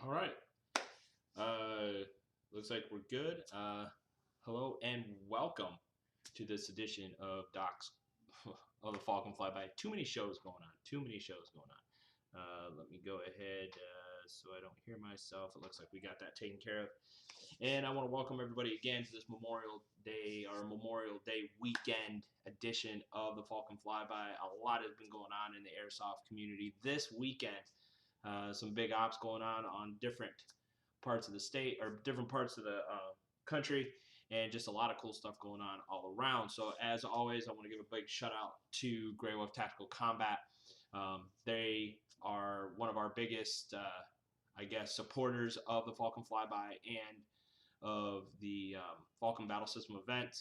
All right. Looks like we're good. Hello and welcome to this edition of Doc's of the Falcon Fly By. Too many shows going on. Too many shows going on. Let me go ahead so I don't hear myself. It looks like we got that taken care of. And I want to welcome everybody again to this Memorial Day or Memorial Day weekend edition of the Falcon Fly By. A lot has been going on in the airsoft community this weekend. Some big ops going on different parts of the state or different parts of the country, and just a lot of cool stuff going on all around. So as always, I want to give a big shout out to Grey Wolf Tactical Combat. They are one of our biggest, I guess, supporters of the Falcon Flyby and of the Falcon Battle System event.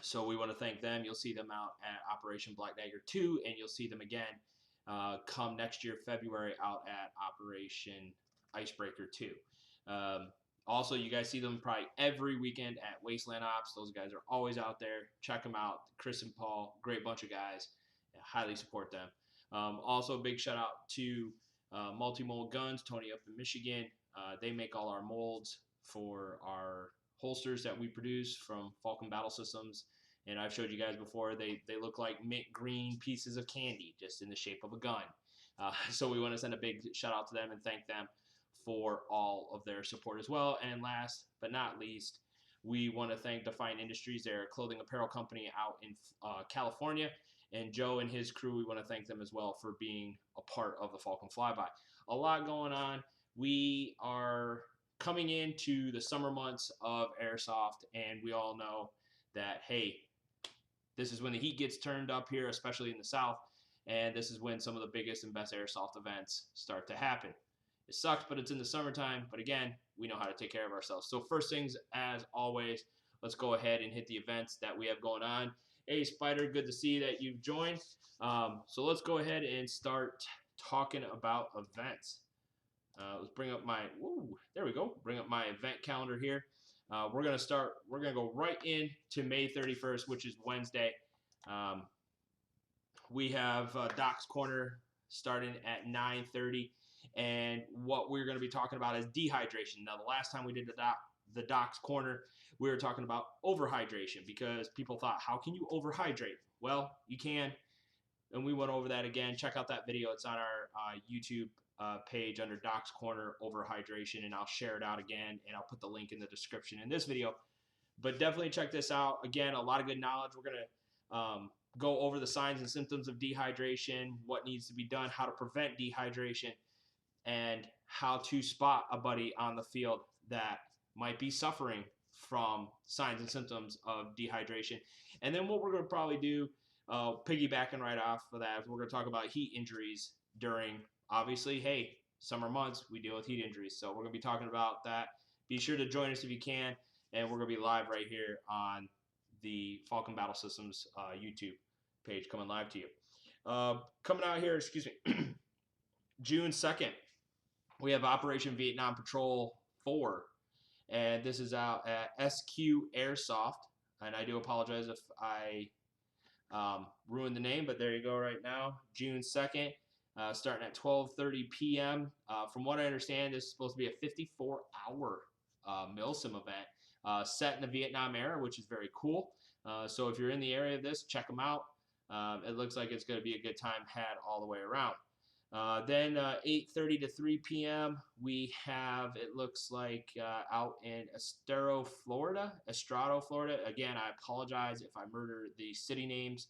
So we want to thank them. You'll see them out at Operation Black Dagger 2, and you'll see them again come next year, February, out at Operation Icebreaker 2. Also, you guys see them probably every weekend at Wasteland Ops. Those guys are always out there. Check them out. Chris and Paul, great bunch of guys. I highly support them. Also, a big shout out to Multi-Mold Guns, Tony up in Michigan. They make all our molds for our holsters that we produce from Falcon Battle Systems. And I've showed you guys before, they look like mint green pieces of candy, just in the shape of a gun. So we want to send a big shout out to them and thank them for all of their support as well. And last but not least, we want to thank Define Industries. They're a clothing apparel company out in California. And Joe and his crew, we want to thank them as well for being a part of the Falcon Flyby. A lot going on. We are coming into the summer months of airsoft, and we all know that, hey, this is when the heat gets turned up here, especially in the South, and this is when some of the biggest and best airsoft events start to happen. It sucks, but it's in the summertime, but again, we know how to take care of ourselves. So first things, as always, let's go ahead and hit the events that we have going on. Hey, Spider, good to see that you've joined. So let's go ahead and start talking about events. Let's bring up my, there we go, bring up my event calendar here. We're going to go right into May 31st, which is Wednesday. We have Doc's Corner starting at 9:30, and what we're going to be talking about is dehydration. Now, the last time we did the Doc's Corner, we were talking about overhydration because people thought, how can you overhydrate? Well, you can, and we went over that again. Check out that video. It's on our YouTube page under Doc's Corner Overhydration, and I'll share it out again, and I'll put the link in the description in this video. But definitely check this out. Again, a lot of good knowledge. We're going to go over the signs and symptoms of dehydration, what needs to be done, how to prevent dehydration, and how to spot a buddy on the field that might be suffering from signs and symptoms of dehydration. And then what we're going to probably do, piggybacking right off of that, we're going to talk about heat injuries during, obviously, hey, summer months, we deal with heat injuries. So we're going to be talking about that. Be sure to join us if you can. And we're going to be live right here on the Falcon Battle Systems YouTube page, coming live to you. Coming out here, excuse me, June 2nd, we have Operation Vietnam Patrol 4. And this is out at SQ Airsoft. And I do apologize if I ruined the name, but there you go right now, June 2nd. Starting at 12:30 p.m. From what I understand, this is supposed to be a 54-hour MILSIM event set in the Vietnam era, which is very cool. So if you're in the area of this, check them out. It looks like it's going to be a good time had all the way around. Then 8:30 to 3 p.m. we have, it looks like, out in Estrado, Florida. Again, I apologize if I murder the city names.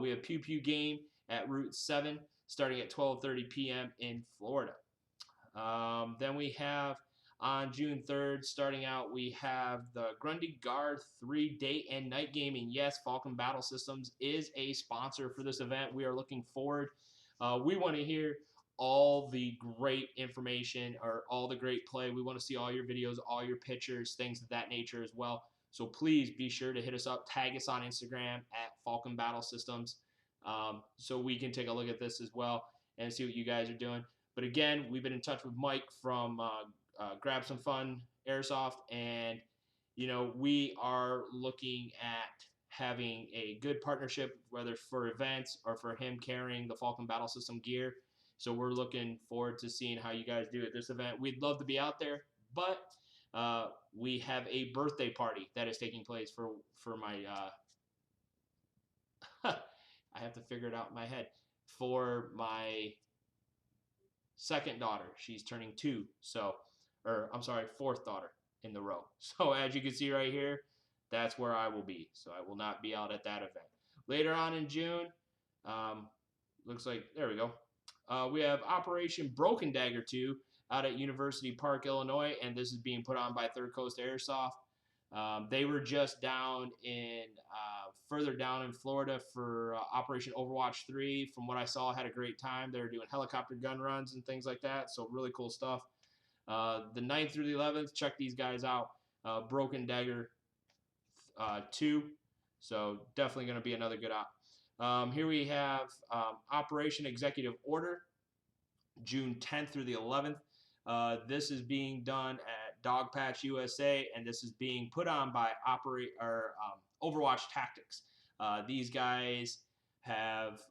We have Pew Pew Game at Route 7 starting at 12:30 p.m. in Florida. Then we have on June 3rd, starting out, we have the Grundy Guard 3 day and night gaming. Yes, Falcon Battle Systems is a sponsor for this event. We are looking forward. We want to hear all the great information or all the great play. We want to see all your videos, all your pictures, things of that nature as well. So please be sure to hit us up, tag us on Instagram at Falcon Battle Systems, so we can take a look at this as well and see what you guys are doing. But again, we've been in touch with Mike from Grab Some Fun Airsoft, and we are looking at having a good partnership, whether for events or for him carrying the Falcon Battle System gear. So we're looking forward to seeing how you guys do at this event. We'd love to be out there, but we have a birthday party that is taking place for my I have to figure it out in my head, for my second daughter. She's turning 2, so, or I'm sorry, 4th daughter in the row. So as you can see right here, that's where I will be. So I will not be out at that event. Later on in June, looks like, there we go. We have Operation Broken Dagger 2 out at University Park, Illinois, and this is being put on by Third Coast Airsoft. They were just down in further down in Florida for Operation Overwatch 3. From what I saw, had a great time. They were doing helicopter gun runs and things like that, so really cool stuff. The 9th through the 11th, check these guys out. Broken Dagger 2, so definitely going to be another good op. Here we have Operation Executive Order, June 10th through the 11th. This is being done at Dogpatch USA, and this is being put on by Overwatch Tactics. These guys have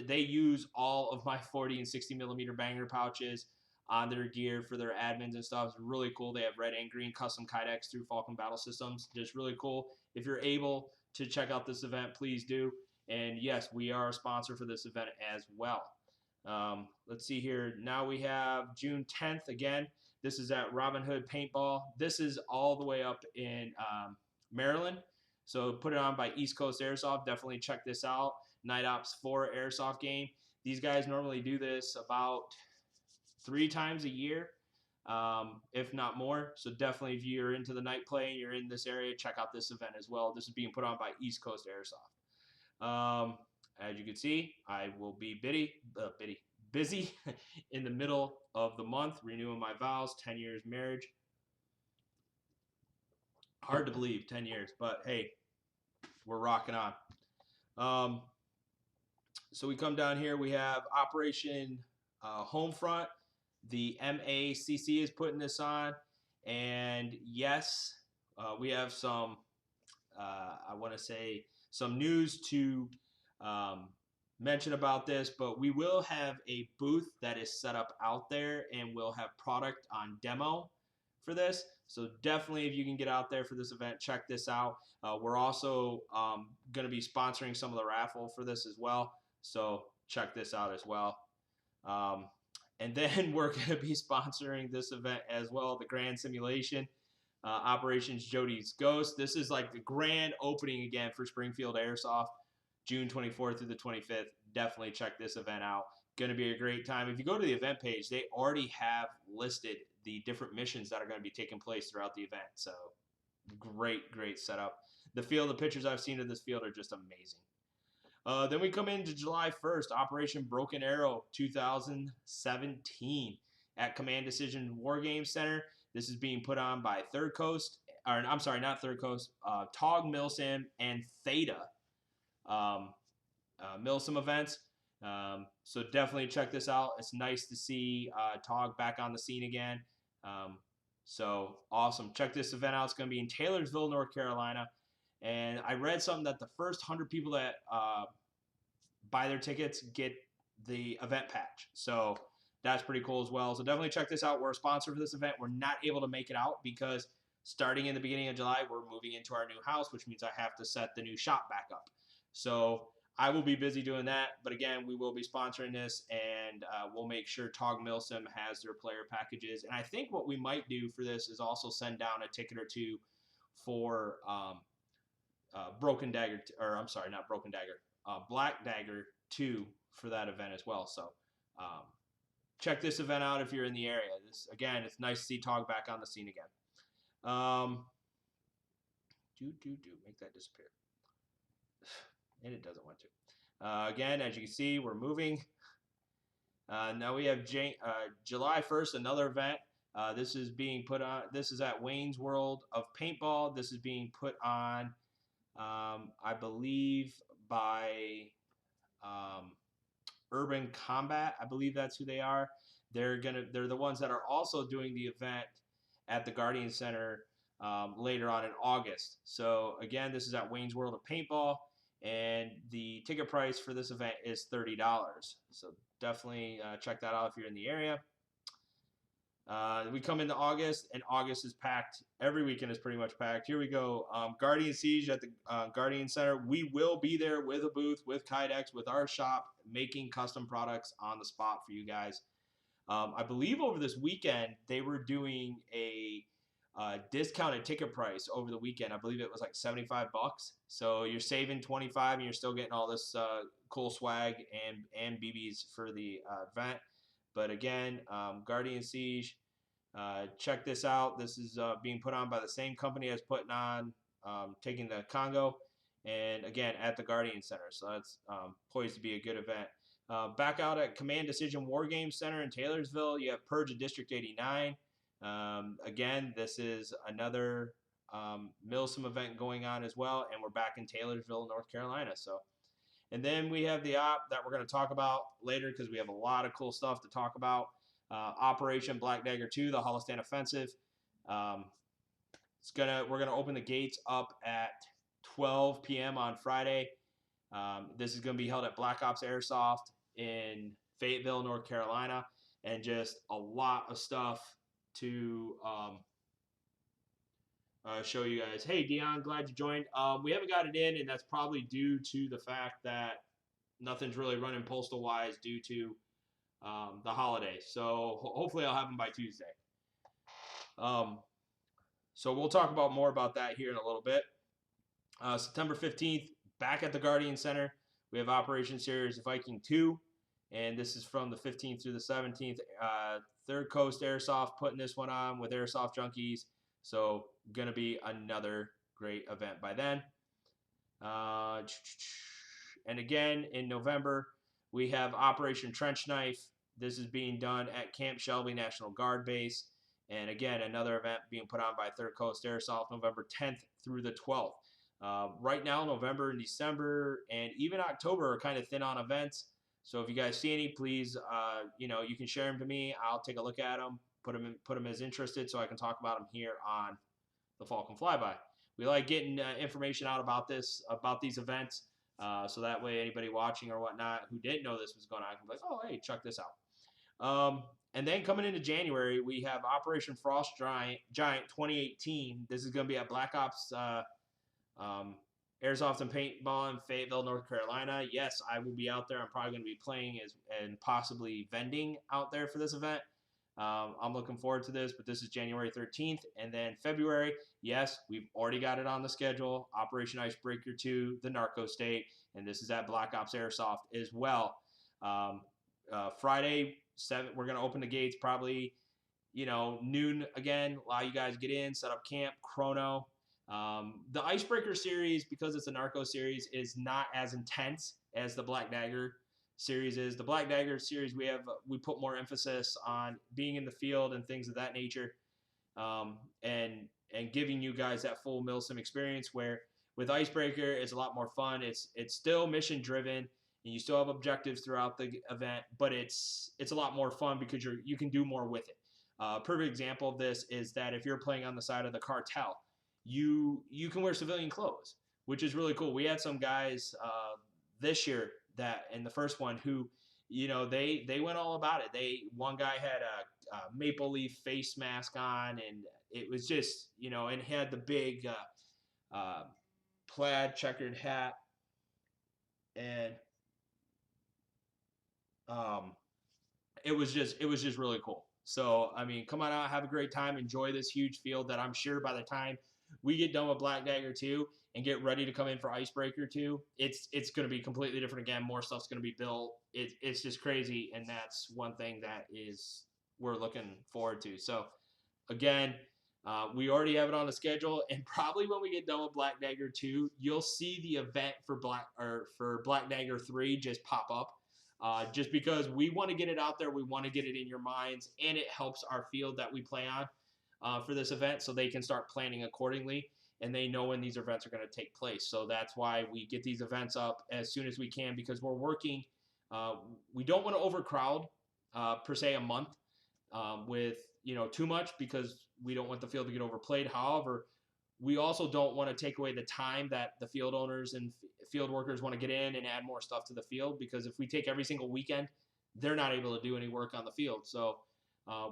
they use all of my 40 and 60 millimeter banger pouches on their gear for their admins and stuff. It's really cool. They have red and green custom kydex through Falcon Battle Systems. Just really cool. If you're able to check out this event, please do. And yes, we are a sponsor for this event as well. Let's see here. Now we have June 10th again. This is at Robin Hood Paintball. This is all the way up in Maryland. So put it on by East Coast Airsoft. Definitely check this out. Night Ops 4 Airsoft game. These guys normally do this about 3 times a year, if not more. So definitely, if you're into the night play and you're in this area, check out this event as well. This is being put on by East Coast Airsoft. As you can see, I will be busy in the middle of the month, renewing my vows, 10 years marriage. Hard to believe, 10 years, but hey, we're rocking on. So we come down here, we have Operation Homefront. The MACC is putting this on, and yes, we have some, I want to say, some news to mention about this, but we will have a booth that is set up out there, and we'll have product on demo for this. So definitely, if you can get out there for this event, check this out. We're also going to be sponsoring some of the raffle for this as well, so check this out as well. And then we're going to be sponsoring this event as well, the Grand Simulation, Operations Jody's Ghost. This is like the grand opening again for Springfield Airsoft, June 24th through the 25th. Definitely check this event out. Going to be a great time. If you go to the event page, they already have listed the different missions that are going to be taking place throughout the event. So great setup. The field, the pictures I've seen of this field are just amazing. Then we come into July 1st, Operation Broken Arrow 2017 at Command Decision War Game Center. This is being put on by Third Coast, or I'm sorry, not Third Coast, TOG Milsim and Theta Milsim Events. So definitely check this out. It's nice to see TOG back on the scene again. So awesome. Check this event out. It's going to be in Taylorsville, North Carolina. And I read something that the first 100 people that buy their tickets get the event patch. So that's pretty cool as well. So definitely check this out. We're a sponsor for this event. We're not able to make it out because starting in the beginning of July, we're moving into our new house, which means I have to set the new shop back up. So I will be busy doing that. But again, we will be sponsoring this, and we'll make sure TOG Milsim has their player packages. And I think what we might do for this is also send down a ticket or two for Broken Dagger, or I'm sorry, not Broken Dagger, Black Dagger 2 for that event as well. So check this event out if you're in the area. This, again, it's nice to see TOG back on the scene again. Make that disappear. And it doesn't want to. Again, as you can see, we're moving. Now we have July 1st, another event. This is being put on. This is at Wayne's World of Paintball. This is being put on, I believe, by Urban Combat. I believe that's who they are. They're the ones that are also doing the event at the Guardian Center later on in August. So again, this is at Wayne's World of Paintball, and the ticket price for this event is $30. So definitely check that out if you're in the area. We come into August, and August is packed. Every weekend is pretty much packed. Here we go. Guardian Siege at the Guardian Center. We will be there with a booth, with Kydex, with our shop, making custom products on the spot for you guys. I believe over this weekend, they were doing a discounted ticket price over the weekend. I believe it was like $75. So you're saving $25 and you're still getting all this cool swag and BBs for the event. But again, Guardian Siege, check this out. This is being put on by the same company as putting on Taking the Congo, and again at the Guardian Center. So that's poised to be a good event. Back out at Command Decision War Games Center in Taylorsville, you have Purge of District 89. Again, this is another Milsim event going on as well, and we're back in Taylorsville, North Carolina. So. And then we have the op that we're going to talk about later because we have a lot of cool stuff to talk about. Operation Black Dagger 2, the Hollistan Offensive. We're gonna open the gates up at 12 p.m. on Friday. This is going to be held at Black Ops Airsoft in Fayetteville, North Carolina, and just a lot of stuff to show you guys. Hey, Dion, glad you joined. We haven't got it in, and that's probably due to the fact that nothing's really running postal-wise due to the holiday. So hopefully I'll have them by Tuesday. So we'll talk about more about that here in a little bit. September 15th, back at the Guardian Center, we have Operation Series Viking 2, and this is from the 15th through the 17th. Third Coast Airsoft putting this one on with Airsoft Junkies. So going to be another great event by then. And again, in November, we have Operation Trench Knife. This is being done at Camp Shelby National Guard Base. And again, another event being put on by Third Coast Airsoft, November 10th through the 12th. Right now, November and December and even October are kind of thin on events. So if you guys see any, please, you can share them to me. I'll take a look at them. Put them as interested so I can talk about them here on the Falcon Fly By. We like getting information out about these events, so that way anybody watching or whatnot who didn't know this was going on can be like, oh, hey, check this out. And then coming into January, we have Operation Frost Giant 2018. This is going to be at Black Ops Airsoft and Paintball in Fayetteville, North Carolina. Yes, I will be out there. I'm probably going to be playing and possibly vending out there for this event. I'm looking forward to this, but this is January 13th. And then February, yes, we've already got it on the schedule. Operation Icebreaker 2, the Narco State, and this is at Black Ops Airsoft as well. Friday, 7, we're going to open the gates probably, noon again. Allow you guys to get in, set up camp, chrono. The Icebreaker series, because it's a Narco series, is not as intense as the Black Dagger series is. The Black Dagger series, we put more emphasis on being in the field and things of that nature, and giving you guys that full Milsim experience. Where with Icebreaker, it's a lot more fun. It's still mission driven, and you still have objectives throughout the event, but it's a lot more fun because you can do more with it. Perfect example of this is that if you're playing on the side of the cartel, you can wear civilian clothes, which is really cool. We had some guys this year that in the first one who, they went all about it. One guy had a maple leaf face mask on, and it was just, and had the big plaid checkered hat, and it was just really cool. So, I mean, come on out, have a great time, enjoy this huge field that I'm sure by the time we get done with Black Dagger 2 and get ready to come in for Icebreaker 2, it's going to be completely different again. More stuff's going to be built. It's just crazy, and that's one thing that we're looking forward to. So, again, we already have it on the schedule, and probably when we get done with Black Dagger 2, you'll see the event for Black Dagger 3 just pop up. Just because we want to get it out there, we want to get it in your minds, and it helps our field that we play on for this event, so they can start planning accordingly, and they know when these events are going to take place. So that's why we get these events up as soon as we can, because we're working. We don't want to overcrowd per se a month with too much, because we don't want the field to get overplayed. However, we also don't want to take away the time that the field owners and field workers want to get in and add more stuff to the field, because if we take every single weekend, they're not able to do any work on the field. So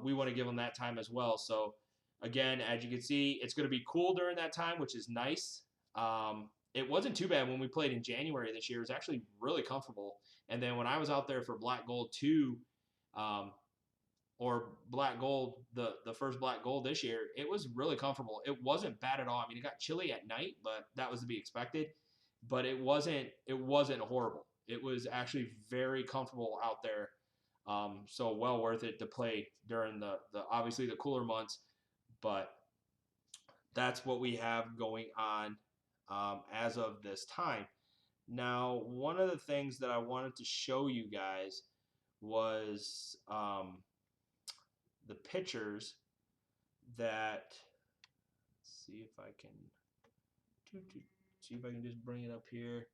we want to give them that time as well. So again, as you can see, it's going to be cool during that time, which is nice. It wasn't too bad when we played in January this year. It was actually really comfortable. And then when I was out there for Black Gold 2, or Black Gold, the first Black Gold this year, it was really comfortable. It wasn't bad at all. I mean, it got chilly at night, but that was to be expected. But it wasn't horrible. It was actually very comfortable out there. So well worth it to play during the obviously the cooler months. But that's what we have going on as of this time. Now, one of the things that I wanted to show you guys was the pictures that, let's see if I can just bring it up here,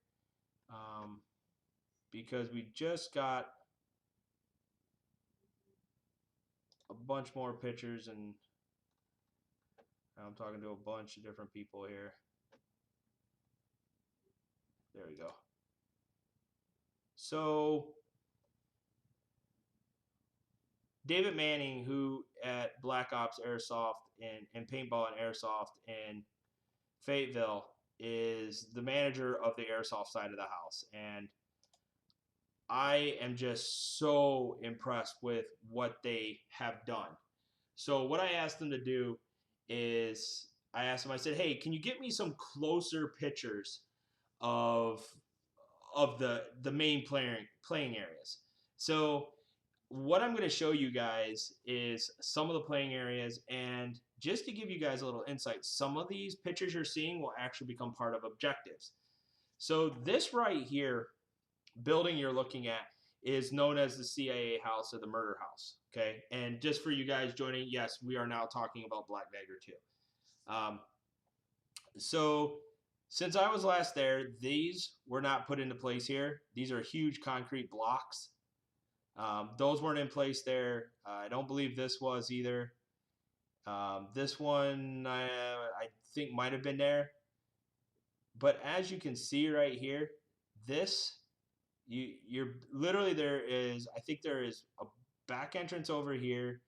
because we just got a bunch more pictures, and I'm talking to a bunch of different people here. There we go. So David Manning, who at Black Ops Airsoft and Paintball and Airsoft in Fayetteville, is the manager of the airsoft side of the house. And I am just so impressed with what they have done. So what I asked them to do is, I said, hey, can you get me some closer pictures of the main playing areas? So what I'm going to show you guys is some of the playing areas, and just to give you guys a little insight, some of these pictures you're seeing will actually become part of objectives. So this right here, building you're looking at, is known as the CIA house or the murder house. Okay, and just for you guys joining, yes, we are now talking about Black Dagger 2. So since I was last there, these were not put into place here. These are huge concrete blocks. Those weren't in place there. I don't believe this was either. This one I think might have been there. But as you can see right here, this, you're literally, I think there is a back entrance over here,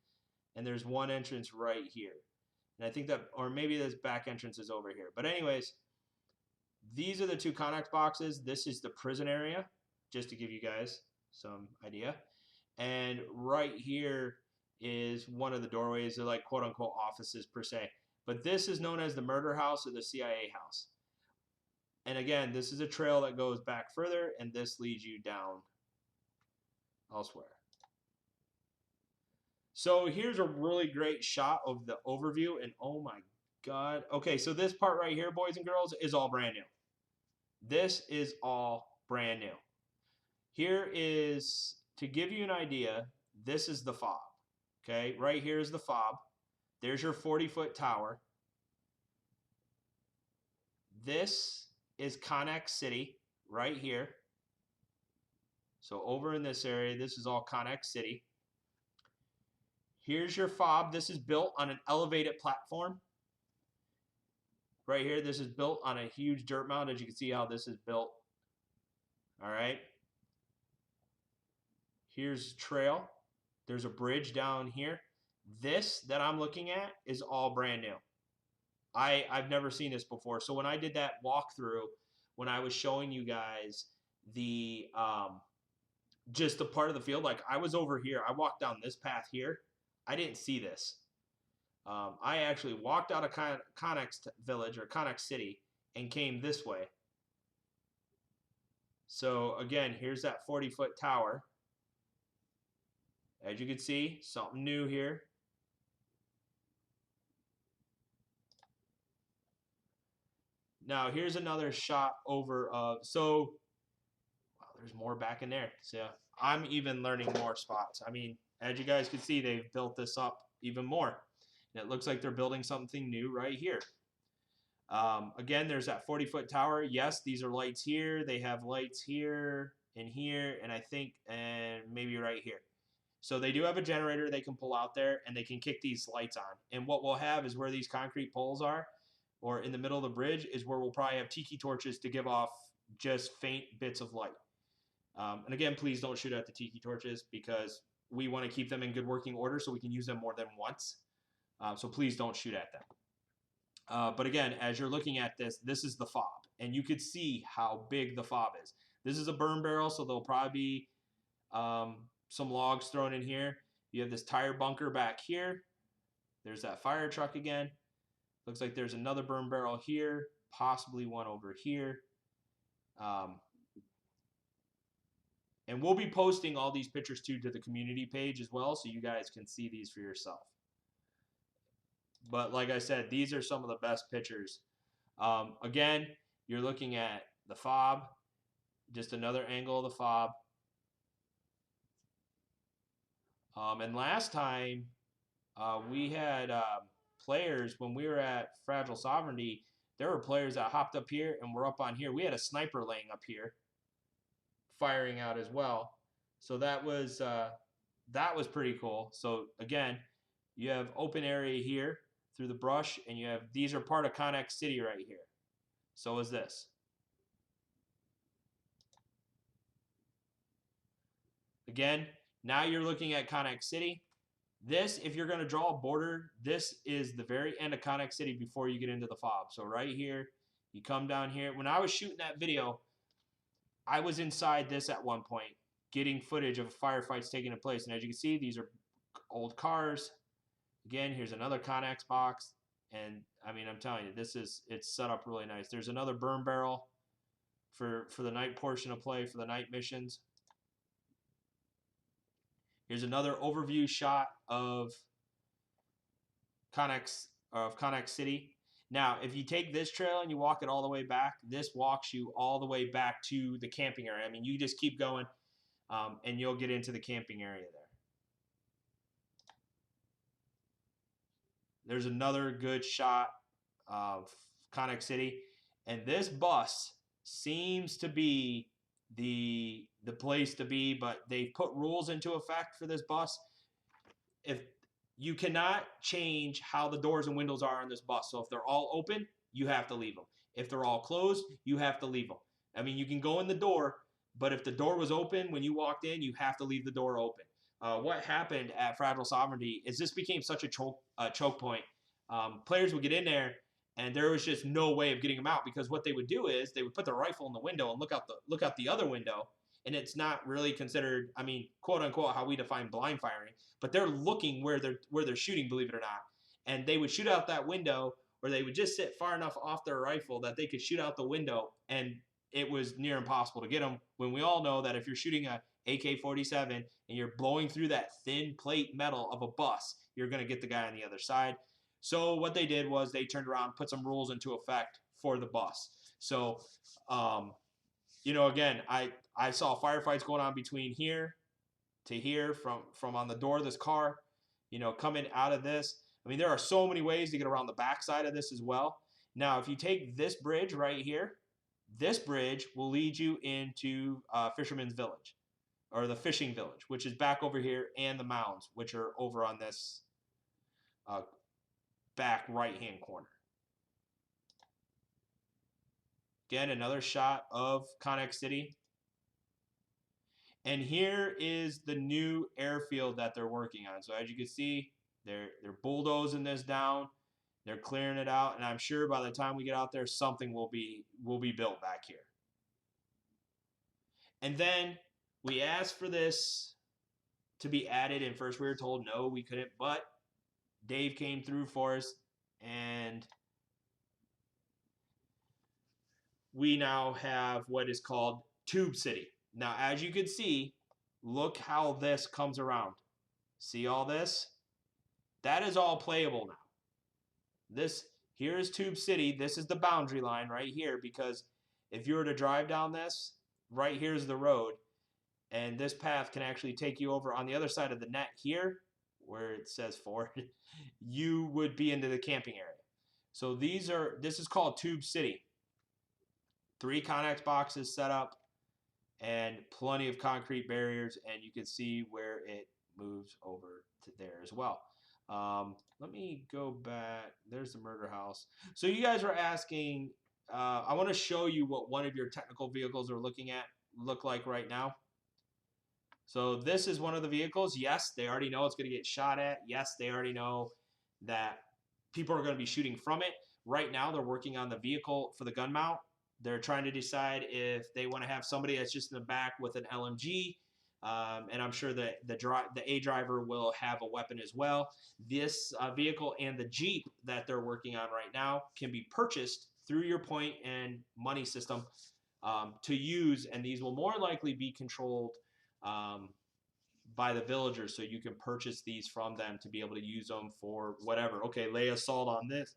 and there's one entrance right here. And I think that, or maybe this back entrance is over here. But anyways, these are the two Connex boxes. This is the prison area, just to give you guys some idea. And right here is one of the doorways. They're like quote unquote offices per se. But this is known as the murder house or the CIA house. And again, this is a trail that goes back further, and this leads you down elsewhere. So here's a really great shot of the overview, and oh my God. Okay, so this part right here, boys and girls, is all brand new. This is all brand new. Here is, to give you an idea, this is the fob. Okay, right here is the fob. There's your 40-foot tower. This is Connex City right here. So over in this area, this is all Connex City. Here's your fob. This is built on an elevated platform. Right here, this is built on a huge dirt mound. As you can see how this is built. All right. Here's trail. There's a bridge down here. This that I'm looking at is all brand new. I've never seen this before. So when I did that walkthrough, when I was showing you guys the just the part of the field, like I was over here, I walked down this path here. I didn't see this. I actually walked out of Connex Village or Connex City and came this way. So again, here's that 40-foot tower. As you can see, something new here. Now here's another shot over of, so wow, there's more back in there. So I'm even learning more spots. I mean, as you guys can see, they've built this up even more. And it looks like they're building something new right here. Again, there's that 40-foot tower. Yes, these are lights here. They have lights here and here, and I think, and maybe right here. So they do have a generator they can pull out there, and they can kick these lights on. And what we'll have is where these concrete poles are, or in the middle of the bridge is where we'll probably have tiki torches to give off just faint bits of light. And again, please don't shoot at the tiki torches because we want to keep them in good working order so we can use them more than once. So please don't shoot at them. But again, as you're looking at this, this is the fob, and you could see how big the fob is. This is a burn barrel, so there'll probably be some logs thrown in here. You have this tire bunker back here. There's that fire truck again. Looks like there's another burn barrel here, possibly one over here. And we'll be posting all these pictures too to the community page as well, so you guys can see these for yourself. But like I said, these are some of the best pictures. Again, you're looking at the fob, just another angle of the fob. And last time we had players, when we were at Fragile Sovereignty, there were players that hopped up here and were up on here. We had a sniper laying up here, firing out as well. So that was pretty cool. So again, you have open area here through the brush, and you have, these are part of Connex City right here. So is this. Again, now you're looking at Connex City. This, if you're going to draw a border, this is the very end of Connex City before you get into the fob. So right here, you come down here. When I was shooting that video, I was inside this at one point, getting footage of firefights taking place. And as you can see, these are old cars. Again, here's another Connex box. And I mean, I'm telling you, it's set up really nice. There's another burn barrel for the night portion of play, for the night missions. Here's another overview shot of Connex City. Now, if you take this trail and you walk it all the way back, this walks you all the way back to the camping area. I mean, you just keep going, and you'll get into the camping area there. There's another good shot of Connex City, and this bus seems to be the place to be, but they've put rules into effect for this bus. If you cannot change how the doors and windows are on this bus, so if they're all open, you have to leave them. If they're all closed, you have to leave them. I mean, you can go in the door, but if the door was open when you walked in, you have to leave the door open. What happened at Fragile Sovereignty is this became such a choke point. Players would get in there, and there was just no way of getting them out, because what they would do is they would put their rifle in the window and look out the other window, and it's not really considered, I mean, quote unquote, how we define blind firing, but they're looking where they're shooting, believe it or not, and they would shoot out that window, or they would just sit far enough off their rifle that they could shoot out the window, and it was near impossible to get them. When we all know that if you're shooting a AK-47 and you're blowing through that thin plate metal of a bus, you're going to get the guy on the other side. So what they did was they turned around, put some rules into effect for the bus. So, you know, again, I saw firefights going on between here to here from on the door of this car, you know, coming out of this. I mean, there are so many ways to get around the back side of this as well. Now, if you take this bridge right here, this bridge will lead you into Fisherman's Village, or the fishing village, which is back over here, and the mounds, which are over on this back right-hand corner. Again, another shot of Connex City. And here is the new airfield that they're working on. So as you can see, they're bulldozing this down. They're clearing it out, and I'm sure by the time we get out there, something will be built back here. And then we asked for this to be added, and first we were told no, we couldn't, but Dave came through for us, and we now have what is called Tube City. Now, as you can see, look how this comes around. See all this? That is all playable now. This here is Tube City. This is the boundary line right here, because if you were to drive down this, right here's the road, and this path can actually take you over on the other side of the net here, where it says Ford, you would be into the camping area. So this is called Tube City. 3 Connex boxes set up and plenty of concrete barriers, and you can see where it moves over to there as well. Let me go back. There's the murder house. So you guys were asking. I want to show you what one of your technical vehicles are look like right now. So this is one of the vehicles. Yes, they already know it's going to get shot at. Yes, they already know that people are going to be shooting from it. Right now, they're working on the vehicle for the gun mount. They're trying to decide if they want to have somebody that's just in the back with an LMG. And I'm sure that the A driver will have a weapon as well. This vehicle and the Jeep that they're working on right now can be purchased through your point and money system to use, and these will more likely be controlled by the villagers, so you can purchase these from them to be able to use them for whatever. Okay, lay assault on this.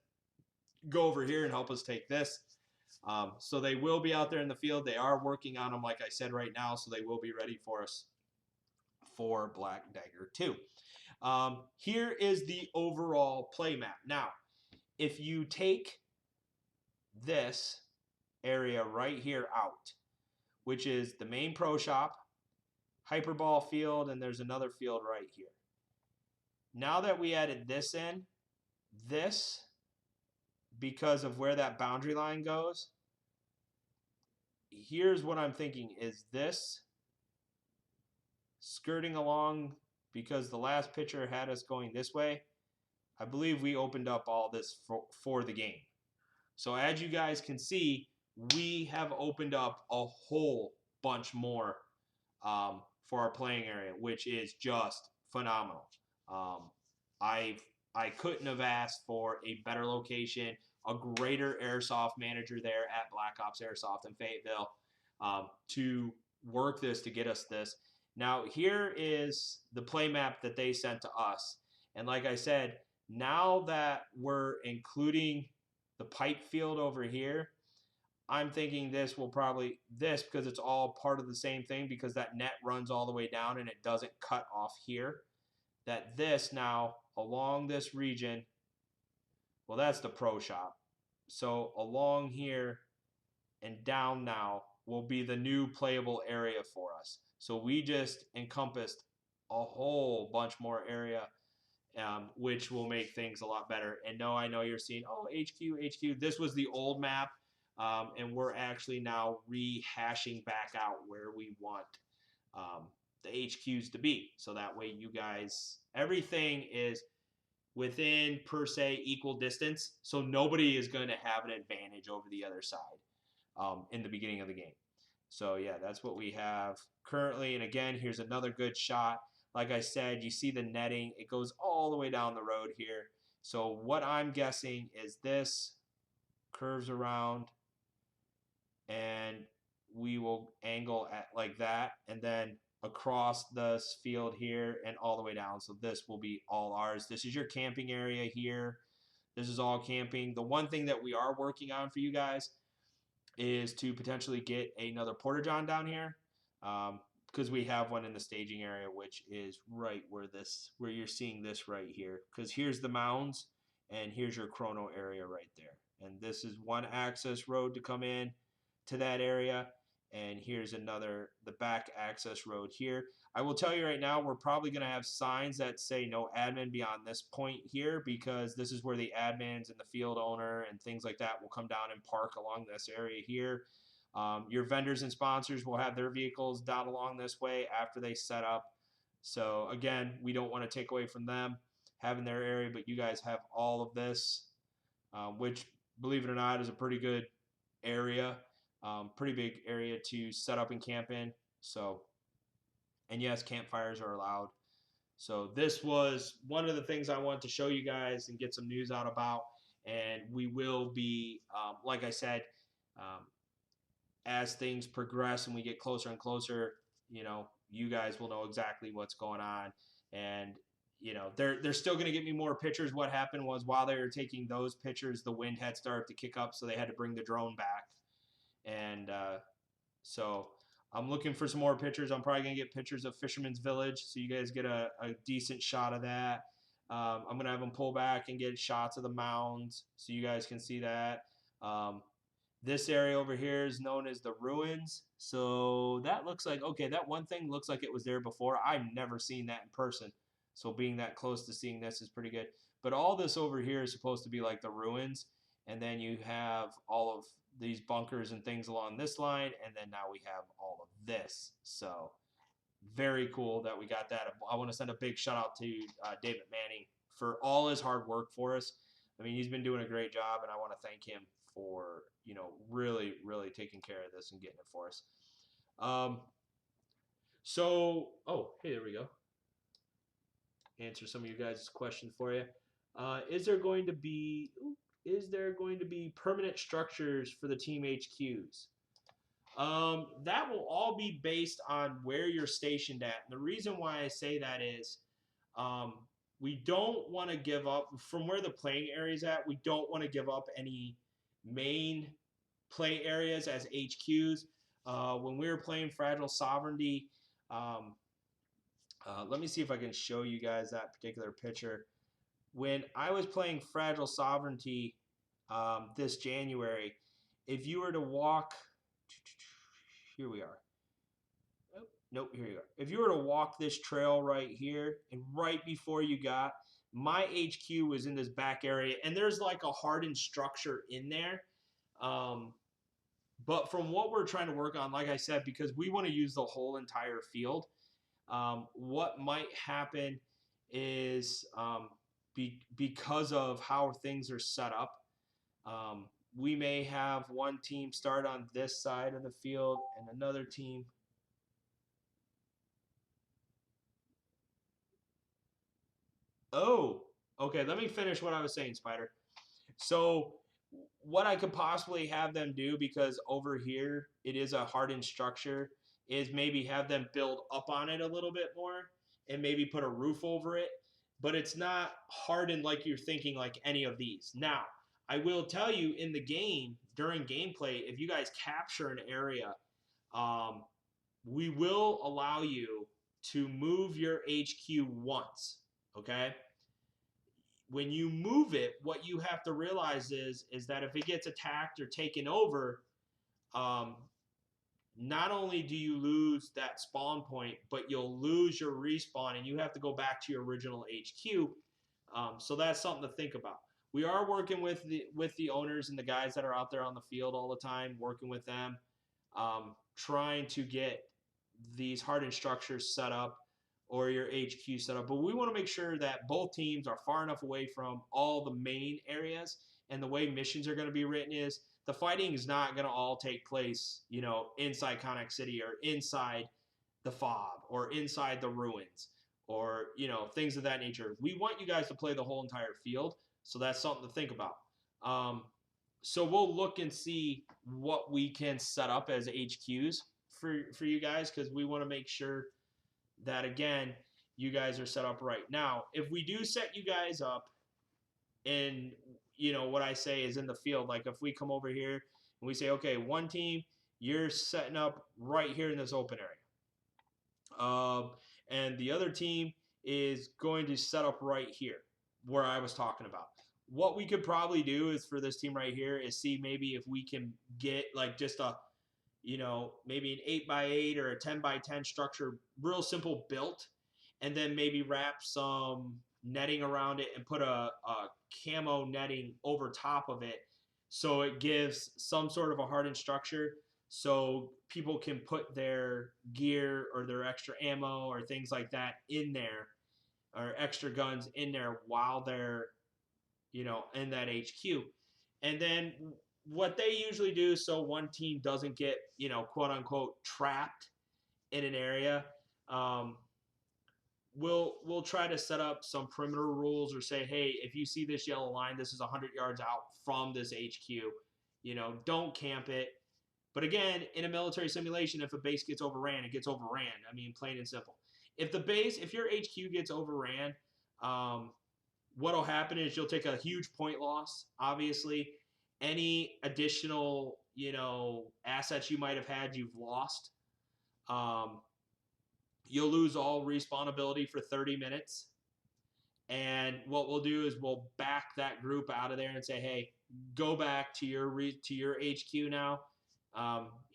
Go over here and help us take this. So they will be out there in the field. They are working on them, like I said, right now, so they will be ready for us for Black Dagger 2. Here is the overall play map. Now, if you take this area right here out, which is the main pro shop, hyperball field, and there's another field right here. Now that we added this in, this, because of where that boundary line goes, here's what I'm thinking, is this skirting along, because the last picture had us going this way. I believe we opened up all this for the game. So as you guys can see, we have opened up a whole bunch more for our playing area, which is just phenomenal. I couldn't have asked for a better location, a greater airsoft manager there at Black Ops Airsoft in Fayetteville to work this, to get us this. Now, here is the play map that they sent to us. And like I said, now that we're including the pipe field over here, I'm thinking this will probably, because it's all part of the same thing, because that net runs all the way down and it doesn't cut off here, that this now along this region, well, that's the pro shop. So along here and down now will be the new playable area for us. So we just encompassed a whole bunch more area, which will make things a lot better. And no, I know you're seeing, oh, HQ. This was the old map. And we're actually now rehashing back out where we want the HQs to be. So that way you guys, everything is within, per se, equal distance. So nobody is going to have an advantage over the other side in the beginning of the game. So yeah, that's what we have currently. And again, here's another good shot. Like I said, you see the netting. It goes all the way down the road here. So what I'm guessing is this curves around, and we will angle at like that, and then across this field here and all the way down. So this will be all ours. This is your camping area here. This is all camping. The one thing that we are working on for you guys is to potentially get another porta-john down here, because we have one in the staging area, which is right where you're seeing this right here, because here's the mounds and here's your chrono area right there, and this is one access road to come in to that area, and here's the back access road here. I will tell you right now, we're probably going to have signs that say no admin beyond this point here, because this is where the admins and the field owner and things like that will come down and park along this area here. Your vendors and sponsors will have their vehicles down along this way after they set up. So again, we don't want to take away from them having their area, but you guys have all of this, which, believe it or not, is a pretty good area. Pretty big area to set up and camp in. So, and yes, campfires are allowed. So this was one of the things I wanted to show you guys and get some news out about. And we will be, like I said, as things progress and we get closer and closer, you guys will know exactly what's going on. And they're still going to get me more pictures. What happened was, while they were taking those pictures, the wind had started to kick up, so they had to bring the drone back. And so I'm looking for some more pictures. I'm probably going to get pictures of Fisherman's Village, so you guys get a decent shot of that. I'm going to have them pull back and get shots of the mounds so you guys can see that. This area over here is known as the ruins. So that looks like, okay, that one thing looks like it was there before. I've never seen that in person. So being that close to seeing this is pretty good. But all this over here is supposed to be like the ruins. And then you have all of these bunkers and things along this line. And then now we have all of this. So very cool that we got that. I want to send a big shout out to David Manning for all his hard work for us. I mean, he's been doing a great job, and I want to thank him for, you know, really, really taking care of this and getting it for us. Oh, hey, there we go. Answer some of you guys' questions for you. Is there going to be permanent structures for the team HQs? That will all be based on where you're stationed at. And the reason why I say that is we don't want to give up from where the playing area is at. We don't want to give up any main play areas as HQs. When we were playing Fragile Sovereignty, let me see if I can show you guys that particular picture. When I was playing Fragile Sovereignty this January, if you were to walk, here we are. Nope, here you are. If you were to walk this trail right here, and right before you got, my HQ was in this back area, and there's like a hardened structure in there. But from what we're trying to work on, like I said, because we want to use the whole entire field, what might happen is because of how things are set up, we may have one team start on this side of the field and another team. Oh, okay. Let me finish what I was saying, Spider. So what I could possibly have them do, because over here it is a hardened structure, is maybe have them build up on it a little bit more and maybe put a roof over it. But it's not hardened like you're thinking like any of these. Now, I will tell you in the game, during gameplay, if you guys capture an area, we will allow you to move your HQ once, okay? When you move it, what you have to realize is that if it gets attacked or taken over, not only do you lose that spawn point, but you'll lose your respawn, and you have to go back to your original HQ. So that's something to think about. We are working with the owners and the guys that are out there on the field all the time, working with them, trying to get these hardened structures set up or your HQ set up. But we want to make sure that both teams are far enough away from all the main areas. And the way missions are going to be written is the fighting is not going to all take place, you know, inside Conic City or inside the fob or inside the ruins or, you know, things of that nature. We want you guys to play the whole entire field. So that's something to think about. So we'll look and see what we can set up as HQs for you guys, because we want to make sure that, again, you guys are set up right. Now, if we do set you guys up and, you know, what I say is in the field, like if we come over here and we say, okay, one team, you're setting up right here in this open area. And the other team is going to set up right here where I was talking about. What we could probably do is for this team right here is see maybe if we can get like just a, you know, maybe an 8x8 or a 10x10 structure, real simple built, and then maybe wrap some netting around it and put a camo netting over top of it so it gives some sort of a hardened structure so people can put their gear or their extra ammo or things like that in there, or extra guns in there while they're, you know, in that HQ. And then what they usually do so one team doesn't get, you know, quote unquote trapped in an area, we'll try to set up some perimeter rules or say, hey, if you see this yellow line, this is 100 yards out from this HQ. You know, don't camp it. But again, in a military simulation, if a base gets overran, it gets overran. I mean, plain and simple. If your HQ gets overran, what'll happen is you'll take a huge point loss, obviously. Any additional, you know, assets you might have had, you've lost. You'll lose all respawnability for 30 minutes. And what we'll do is we'll back that group out of there and say, hey, go back to your HQ now.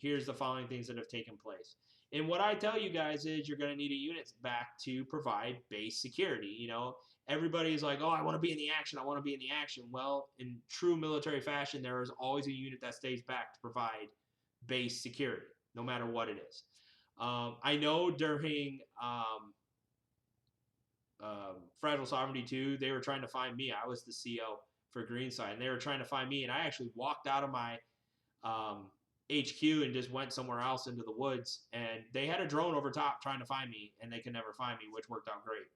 Here's the following things that have taken place. And what I tell you guys is you're going to need a unit back to provide base security. You know, everybody's like, oh, I want to be in the action. I want to be in the action. Well, in true military fashion, there is always a unit that stays back to provide base security, no matter what it is. I know during Fragile Sovereignty 2, they were trying to find me. I was the CO for Greenside, and they were trying to find me, and I actually walked out of my HQ and just went somewhere else into the woods, and they had a drone over top trying to find me, and they could never find me, which worked out great.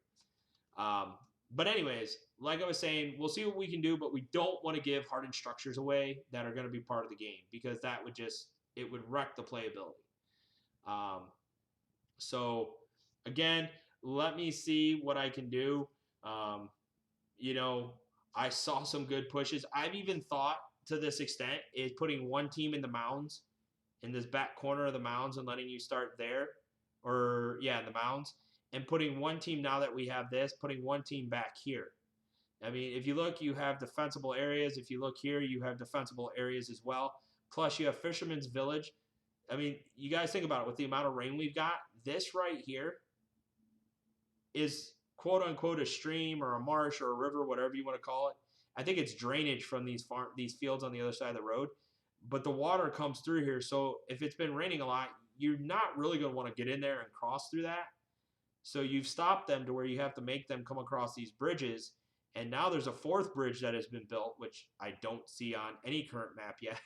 But anyways, like I was saying, we'll see what we can do, but we don't want to give hardened structures away that are going to be part of the game, because that would just, it would wreck the playability. So again, let me see what I can do. You know, I saw some good pushes. I've even thought to this extent is putting one team in the mounds, in this back corner of the mounds, and letting you start there, or yeah, in the mounds, and putting one team, now that we have this, putting one team back here. I mean, if you look, you have defensible areas. If you look here, you have defensible areas as well. Plus, you have Fisherman's Village. I mean, you guys think about it. With the amount of rain we've got, this right here is quote unquote a stream or a marsh or a river, whatever you want to call it. I think it's drainage from these fields on the other side of the road, but the water comes through here. So if it's been raining a lot, you're not really going to want to get in there and cross through that. So you've stopped them to where you have to make them come across these bridges. And now there's a fourth bridge that has been built, which I don't see on any current map yet.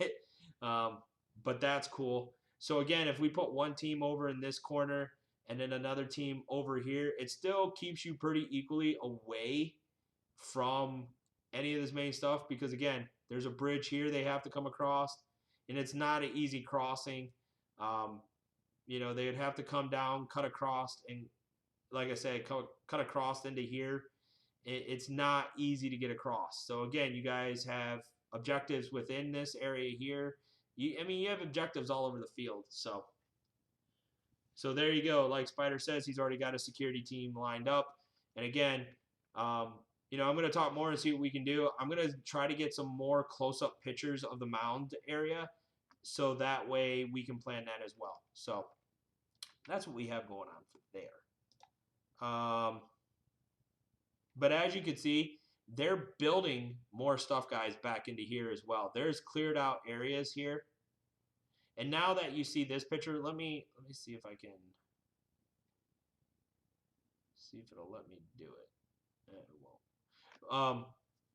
But that's cool. So again, if we put one team over in this corner and then another team over here, it still keeps you pretty equally away from any of this main stuff, because again, there's a bridge here they have to come across, and it's not an easy crossing. You know, they would have to come down, cut across, and like I said, cut across into here. It's not easy to get across. So again, you guys have objectives within this area here. I mean, you have objectives all over the field. So there you go. Like Spider says, he's already got a security team lined up. And again, you know, I'm going to talk more and see what we can do. I'm going to try to get some more close-up pictures of the mound area, so that way we can plan that as well. So that's what we have going on there. But as you can see, they're building more stuff, guys, back into here as well. There's cleared out areas here. And now that you see this picture, let me see if I can see if it'll let me do it. It won't.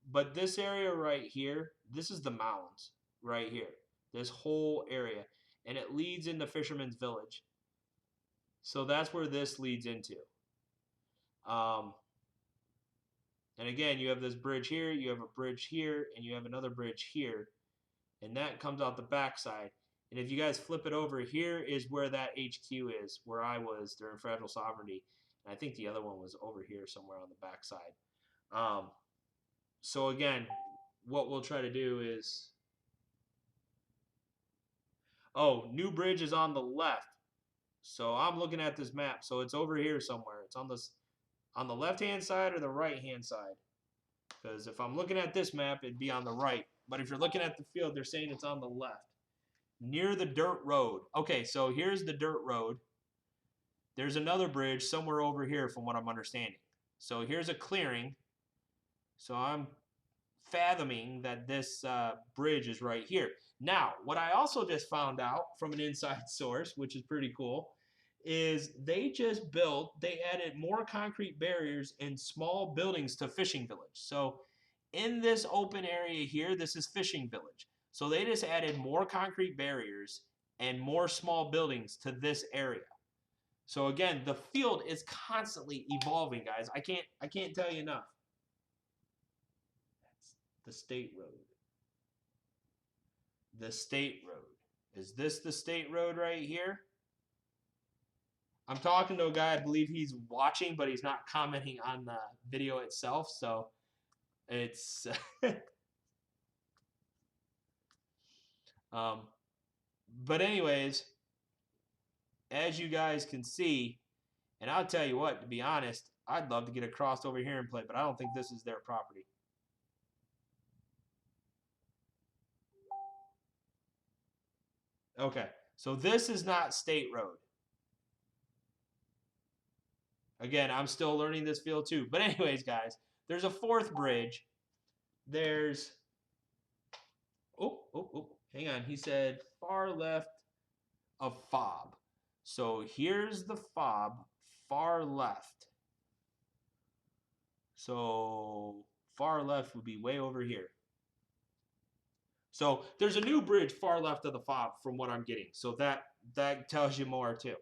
But this area right here, this is the mounds right here. This whole area, and it leads into Fisherman's Village. So that's where this leads into. And again, you have this bridge here, you have a bridge here, and you have another bridge here. And that comes out the backside. And if you guys flip it over, here is where that HQ is, where I was during Fragile Sovereignty. And I think the other one was over here somewhere on the backside. So again, what we'll try to do is... Oh, new bridge is on the left. So I'm looking at this map. So it's over here somewhere. It's on this... on the left-hand side or the right-hand side? Because if I'm looking at this map, it'd be on the right. But if you're looking at the field, they're saying it's on the left. Near the dirt road. Okay, so here's the dirt road. There's another bridge somewhere over here from what I'm understanding. So here's a clearing. So I'm fathoming that this bridge is right here. Now, what I also just found out from an inside source, which is pretty cool, is they added more concrete barriers and small buildings to Fishing Village. So in this open area here, this is Fishing Village. So they just added more concrete barriers and more small buildings to this area. So again, the field is constantly evolving, guys. I can't tell you enough. That's the state road. The state road. Is this the state road right here? I'm talking to a guy, I believe he's watching, but he's not commenting on the video itself, so it's... but anyways, as you guys can see, and I'll tell you what, to be honest, I'd love to get across over here and play, but I don't think this is their property. Okay, so this is not state road. Again, I'm still learning this field too. But anyways, guys, there's a fourth bridge. There's hang on. He said far left of fob. So here's the fob, far left. So far left would be way over here. So there's a new bridge far left of the fob from what I'm getting. So that tells you more too.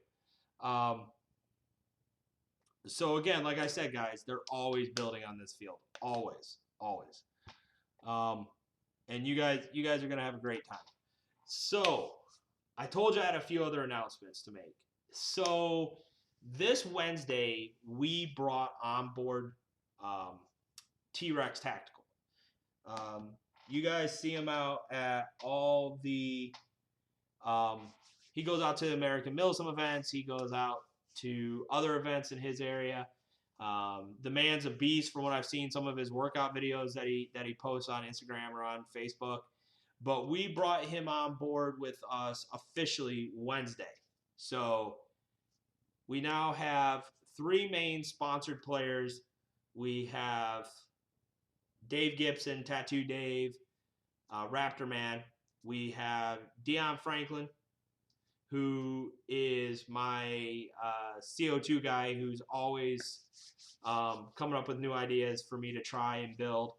So again, like I said, guys, they're always building on this field. Always. And you guys are gonna have a great time. So I told you I had a few other announcements to make. So this Wednesday we brought on board TRex Tactical. You guys see him out at all the. He goes out to American Milsim events. He goes out to other events in his area. The man's a beast from what I've seen. Some of his workout videos that he posts on Instagram or on Facebook. But we brought him on board with us officially Wednesday. So we now have 3 main sponsored players. We have Dave Gibson, Tattoo Dave, Raptor Man. We have Dion Franklin, who is my CO2 guy, who's always coming up with new ideas for me to try and build.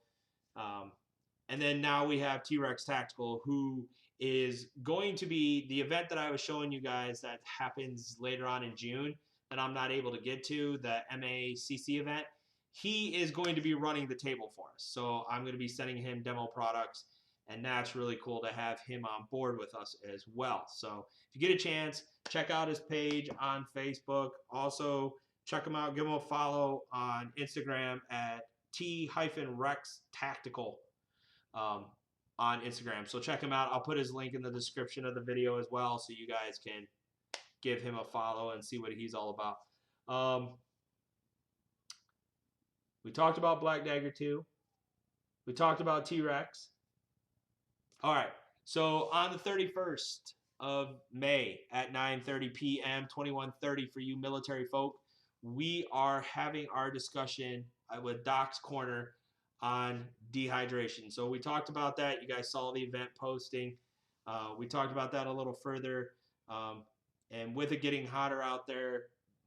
And then now we have TRex Tactical, who is going to be the event that I was showing you guys that happens later on in June that I'm not able to get to, the MACC event. He is going to be running the table for us. So I'm going to be sending him demo products, and that's really cool to have him on board with us as well. So if you get a chance, check out his page on Facebook. Also, check him out. Give him a follow on Instagram at T-Rex Tactical on Instagram. So check him out. I'll put his link in the description of the video as well, so you guys can give him a follow and see what he's all about. We talked about Black Dagger 2. We talked about T-Rex. All right. So on the 31st of May at 9:30 p.m., 21:30 for you military folk, we are having our discussion with Doc's Corner on dehydration. So we talked about that. You guys saw the event posting. We talked about that a little further. And with it getting hotter out there,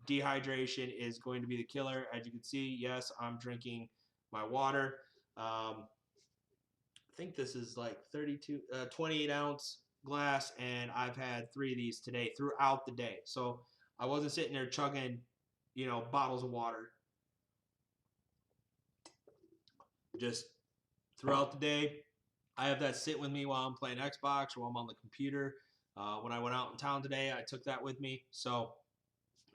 dehydration is going to be the killer. As you can see, yes, I'm drinking my water. I think this is like 28 ounce glass, and I've had 3 of these today throughout the day. So I wasn't sitting there chugging, bottles of water. Just throughout the day, I have that sit with me while I'm playing Xbox or while I'm on the computer. When I went out in town today, I took that with me. So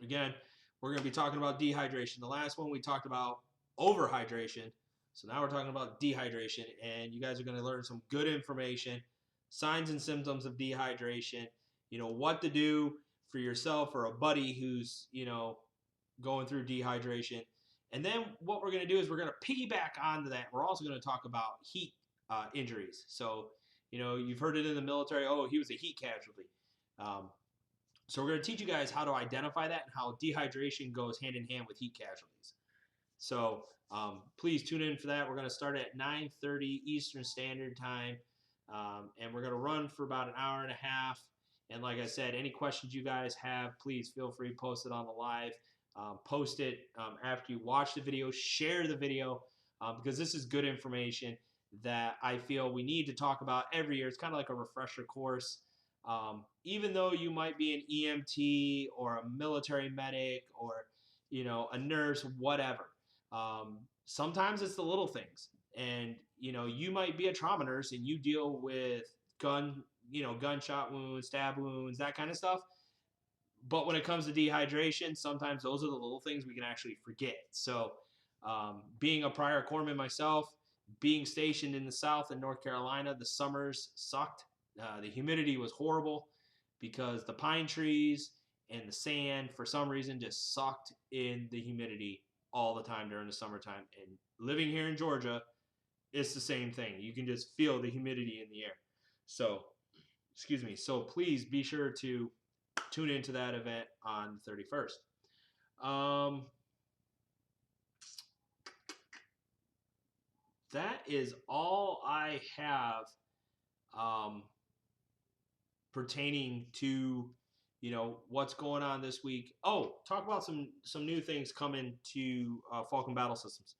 again, we're going to be talking about dehydration. The last one we talked about overhydration. So now we're talking about dehydration, and you guys are going to learn some good information, signs and symptoms of dehydration, what to do for yourself or a buddy who's, going through dehydration. And then what we're going to do is we're going to piggyback onto that. We're also going to talk about heat injuries. So, you've heard it in the military, oh, he was a heat casualty. So we're going to teach you guys how to identify that and how dehydration goes hand in hand with heat casualties. So please tune in for that. We're going to start at 9:30 Eastern Standard Time, and we're going to run for about an hour and a half. And like I said, any questions you guys have, please feel free to post it on the live. Post it after you watch the video. Share the video because this is good information that I feel we need to talk about every year. It's kind of like a refresher course. Even though you might be an EMT or a military medic or, a nurse, whatever. Sometimes it's the little things. And, you might be a trauma nurse and you deal with gunshot wounds, stab wounds, that kind of stuff. But when it comes to dehydration, sometimes those are the little things we can actually forget. So being a prior corpsman myself, being stationed in the South in North Carolina, the summers sucked. The humidity was horrible because the pine trees and the sand, for some reason, just sucked in the humidity all the time during the summertime. And living here in Georgia, it's the same thing. You can just feel the humidity in the air. So, So please be sure to tune into that event on the 31st. that is all I have pertaining to, you know, what's going on this week. Oh, talk about some new things coming to Falcon Battle Systems.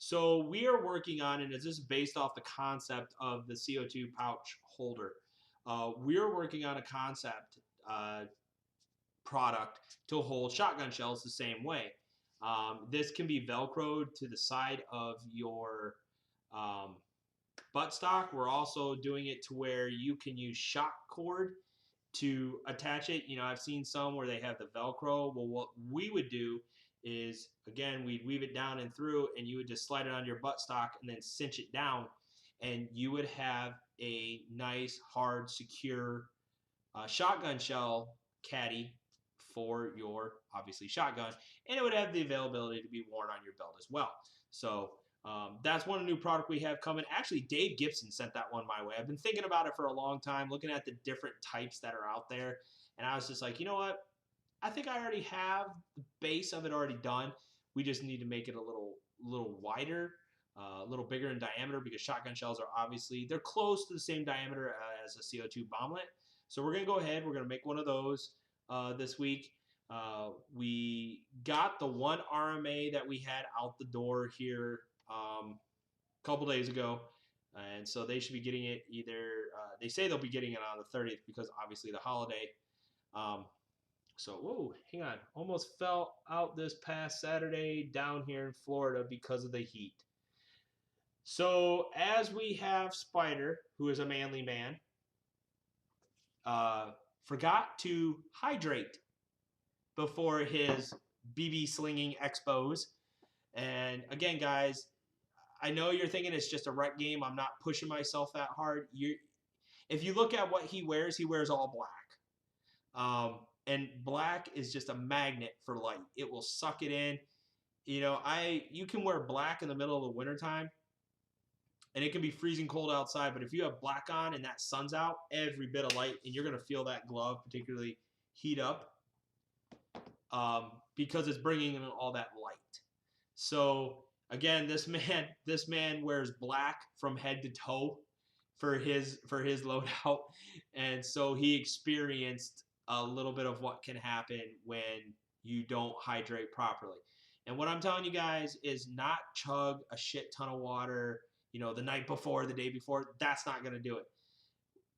So we are working on, and this is based off the concept of the CO2 pouch holder. We are working on a concept product to hold shotgun shells the same way. This can be Velcroed to the side of your buttstock. We're also doing it to where you can use shock cord to attach it. You know, I've seen some where they have the Velcro. Well, what we would do is, again, we'd weave it down and through, and you would just slide it on your buttstock and then cinch it down, and you would have a nice, hard, secure shotgun shell caddy for your, obviously, shotgun, and it would have the availability to be worn on your belt as well. So that's one new product we have coming. Actually, Dave Gibson sent that one my way. I've been thinking about it for a long time, looking at the different types that are out there, and I was just like, you know what? I think I already have the base of it already done. We just need to make it a little wider, a little bigger in diameter, because shotgun shells are obviously, they're close to the same diameter as a CO2 bomblet. So we're going to go ahead. We're going to make one of those this week. We got the one RMA that we had out the door here a couple days ago. And so they should be getting it either, they say they'll be getting it on the 30th because obviously the holiday. So, whoa, hang on. Almost fell out this past Saturday down here in Florida because of the heat. So, as we have Spider, who is a manly man, forgot to hydrate before his BB slinging expos. And again, guys, I know you're thinking it's just a rec game. I'm not pushing myself that hard. If you look at what he wears all black. And black is just a magnet for light. It will suck it in. You know, you can wear black in the middle of the wintertime, and it can be freezing cold outside, but if you have black on and that sun's out, every bit of light, and you're going to feel that glove particularly heat up because it's bringing in all that light. So, again, this man wears black from head to toe for his loadout, and so he experienced a little bit of what can happen when you don't hydrate properly. And what I'm telling you guys is not chug a shit ton of water, you know, the night before, the day before. That's not going to do it.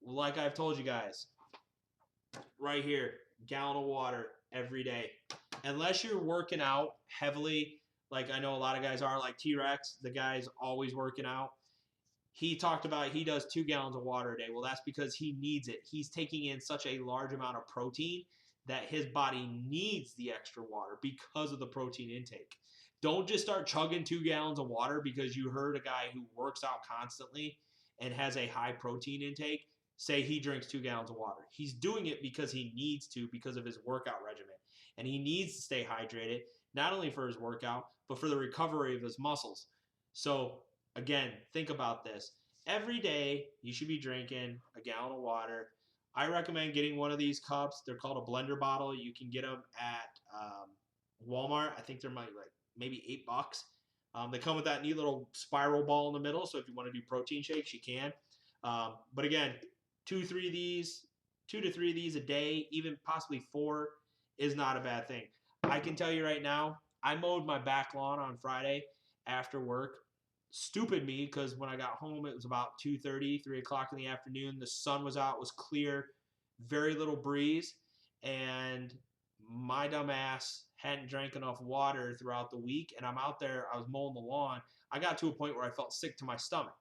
Like I've told you guys, right here, gallon of water every day. Unless you're working out heavily, like I know a lot of guys are, like TRex, the guy's always working out. He talked about he does 2 gallons of water a day. Well, that's because he needs it. He's taking in such a large amount of protein that his body needs the extra water because of the protein intake. Don't just start chugging 2 gallons of water because you heard a guy who works out constantly and has a high protein intake say he drinks 2 gallons of water. He's doing it because he needs to, because of his workout regimen. And he needs to stay hydrated, not only for his workout, but for the recovery of his muscles. So, again, think about this. Every day, you should be drinking a gallon of water. I recommend getting one of these cups. They're called a blender bottle. You can get them at Walmart. I think they're maybe $8. They come with that neat little spiral ball in the middle, so if you want to do protein shakes, you can. But again, 2 to 3 of these a day, even possibly 4, is not a bad thing. I can tell you right now, I mowed my back lawn on Friday after work. Stupid me, because when I got home, it was about 2:30, 3 o'clock in the afternoon. The sun was out, it was clear, very little breeze, and my dumb ass hadn't drank enough water throughout the week, and I'm out there, I was mowing the lawn. I got to a point where I felt sick to my stomach.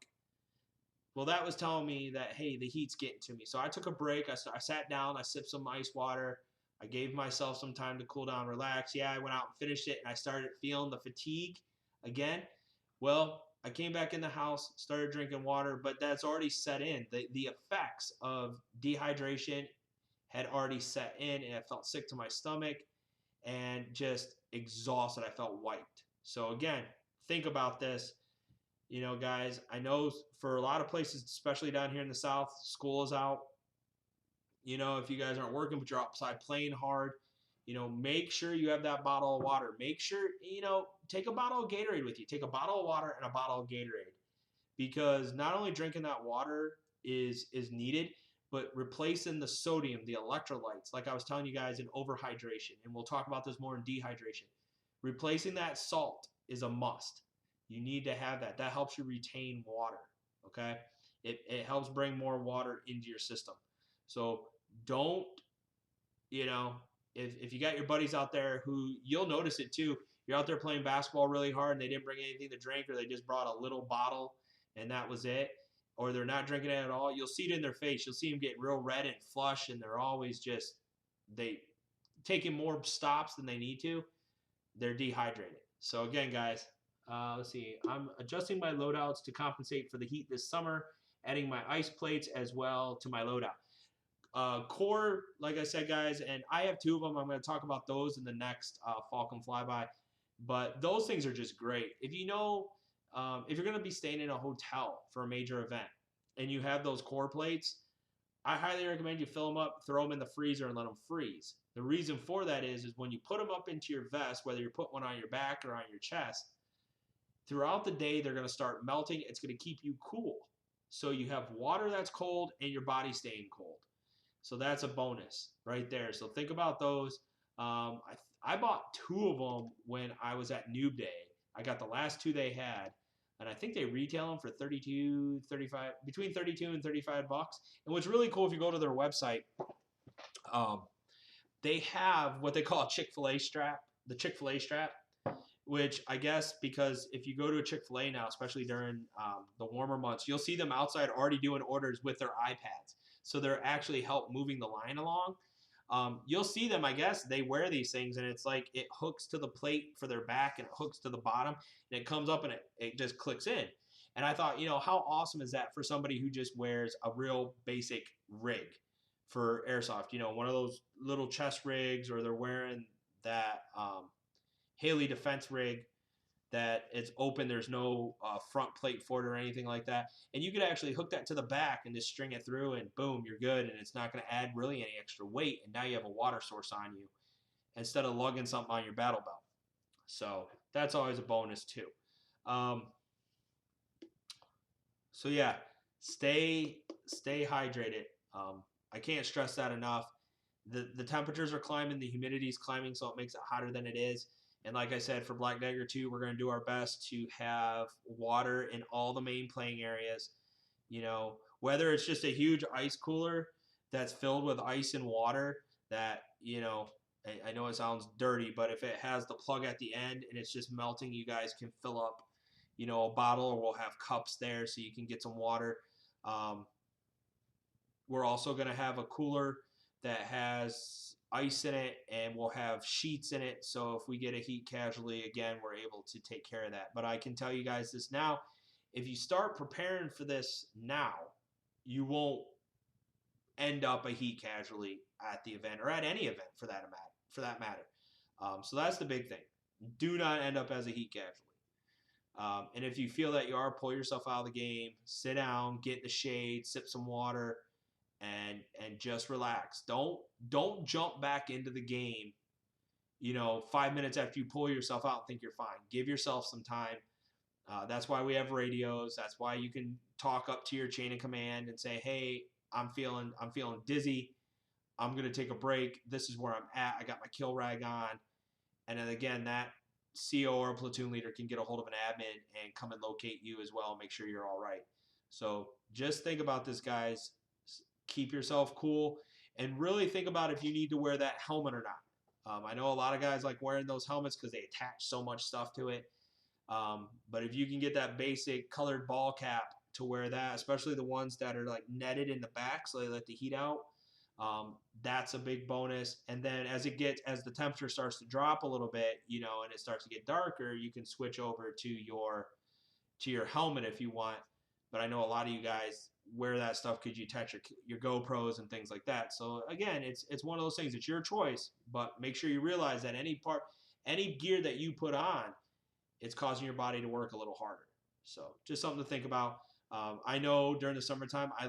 Well, that was telling me that, hey, the heat's getting to me. So I took a break. I sat down, I sipped some ice water. I gave myself some time to cool down, relax. Yeah, I went out and finished it, and I started feeling the fatigue again. Well, I came back in the house, started drinking water, but that's already set in. The effects of dehydration had already set in, and I felt sick to my stomach and just exhausted. I felt wiped. So again, think about this. You know, guys, I know for a lot of places, especially down here in the South, school is out. You know, if you guys aren't working, but you're outside playing hard, you know, make sure you have that bottle of water. Make sure, you know, take a bottle of Gatorade with you. Take a bottle of water and a bottle of Gatorade. because not only drinking that water is needed, but replacing the sodium, the electrolytes, like I was telling you guys in overhydration, and we'll talk about this more in dehydration. Replacing that salt is a must. You need to have that. That helps you retain water. Okay, it helps bring more water into your system. So don't, you know, if you got your buddies out there who, you'll notice it too. You're out there playing basketball really hard and they didn't bring anything to drink, or they just brought a little bottle and that was it, or they're not drinking it at all. You'll see it in their face. You'll see them get real red and flush, and they're always just, they taking more stops than they need to. They're dehydrated. So again, guys, let's see. I'm adjusting my loadouts to compensate for the heat this summer, adding my ice plates as well to my loadout. Core, like I said, guys, and I have two of them. I'm going to talk about those in the next Falcon Fly By. But those things are just great. If you know, if you're going to be staying in a hotel for a major event and you have those core plates, I highly recommend you fill them up, throw them in the freezer, and let them freeze. The reason for that is when you put them up into your vest, whether you're putting one on your back or on your chest, throughout the day they're going to start melting. It's going to keep you cool. So you have water that's cold and your body staying cold. So that's a bonus right there. So think about those. I bought two of them when I was at Noob Day. I got the last two they had, and I think they retail them for 32, 35, between 32 and 35 bucks. And what's really cool, if you go to their website, they have what they call a Chick-fil-A strap, the Chick-fil-A strap, which I guess, because if you go to a Chick-fil-A now, especially during the warmer months, you'll see them outside already doing orders with their iPads. So they're actually help moving the line along. You'll see them, I guess, they wear these things, and it's like it hooks to the plate for their back, and it hooks to the bottom, and it comes up, and it just clicks in. And I thought, you know, how awesome is that for somebody who just wears a real basic rig for airsoft? You know, one of those little chest rigs, or they're wearing that Haley defense rig that it's open, there's no front plate for it or anything like that, and you could actually hook that to the back and just string it through, and boom, you're good, and it's not going to add really any extra weight, and now you have a water source on you instead of lugging something on your battle belt. So that's always a bonus too. So yeah, stay hydrated. I can't stress that enough. The temperatures are climbing, the humidity is climbing, so it makes it hotter than it is. And like I said, for Black Dagger 2, we're going to do our best to have water in all the main playing areas. You know, whether it's just a huge ice cooler that's filled with ice and water that, you know, I know it sounds dirty, but if it has the plug at the end and it's just melting, you guys can fill up, you know, a bottle, or we'll have cups there so you can get some water. We're also going to have a cooler that has ice in it, and we'll have sheets in it, so if we get a heat casualty, again, we're able to take care of that. But I can tell you guys this now, if you start preparing for this now, you won't end up a heat casualty at the event, or at any event for that matter. So that's the big thing. Do not end up as a heat casualty. And if you feel that you are, pull yourself out of the game, sit down, get in the shade, sip some water, and just relax. Don't jump back into the game, you know, 5 minutes after you pull yourself out and think you're fine. Give yourself some time. That's why we have radios. That's why you can talk up to your chain of command and say, hey, I'm feeling dizzy. I'm going to take a break. This is where I'm at. I got my kill rag on. And then again, that CO or platoon leader can get a hold of an admin and come and locate you as well and make sure you're all right. So just think about this, guys. Keep yourself cool, and really think about if you need to wear that helmet or not. I know a lot of guys like wearing those helmets because they attach so much stuff to it. But if you can get that basic colored ball cap to wear that, especially the ones that are like netted in the back so they let the heat out, that's a big bonus. And then as the temperature starts to drop a little bit, you know, and it starts to get darker, you can switch over to your helmet if you want. But I know a lot of you guys wear that stuff because you touch your GoPros and things like that. So again, it's one of those things. It's your choice, but make sure you realize that any gear that you put on, it's causing your body to work a little harder. So just something to think about. I know during the summertime, I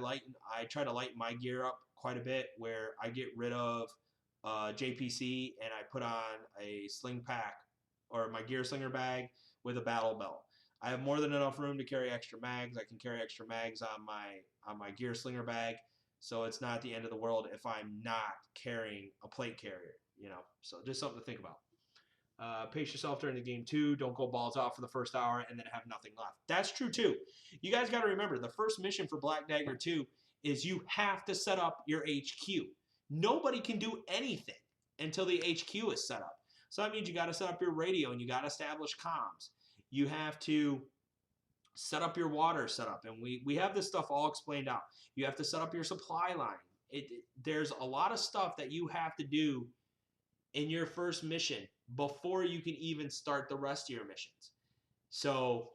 try to lighten my gear up quite a bit, where I get rid of JPC and I put on a sling pack or my gear slinger bag with a battle belt. I have more than enough room to carry extra mags. I can carry extra mags on my gear slinger bag, so it's not the end of the world if I'm not carrying a plate carrier, So just something to think about. Pace yourself during the game too. Don't go balls out for the first hour and then have nothing left. That's true too. You guys got to remember, the first mission for Black Dagger 2 is you have to set up your HQ. Nobody can do anything until the HQ is set up. So that means you got to set up your radio and you got to establish comms. You have to set up your water setup, and we have this stuff all explained out. You have to set up your supply line. There's a lot of stuff that you have to do in your first mission before you can even start the rest of your missions. So,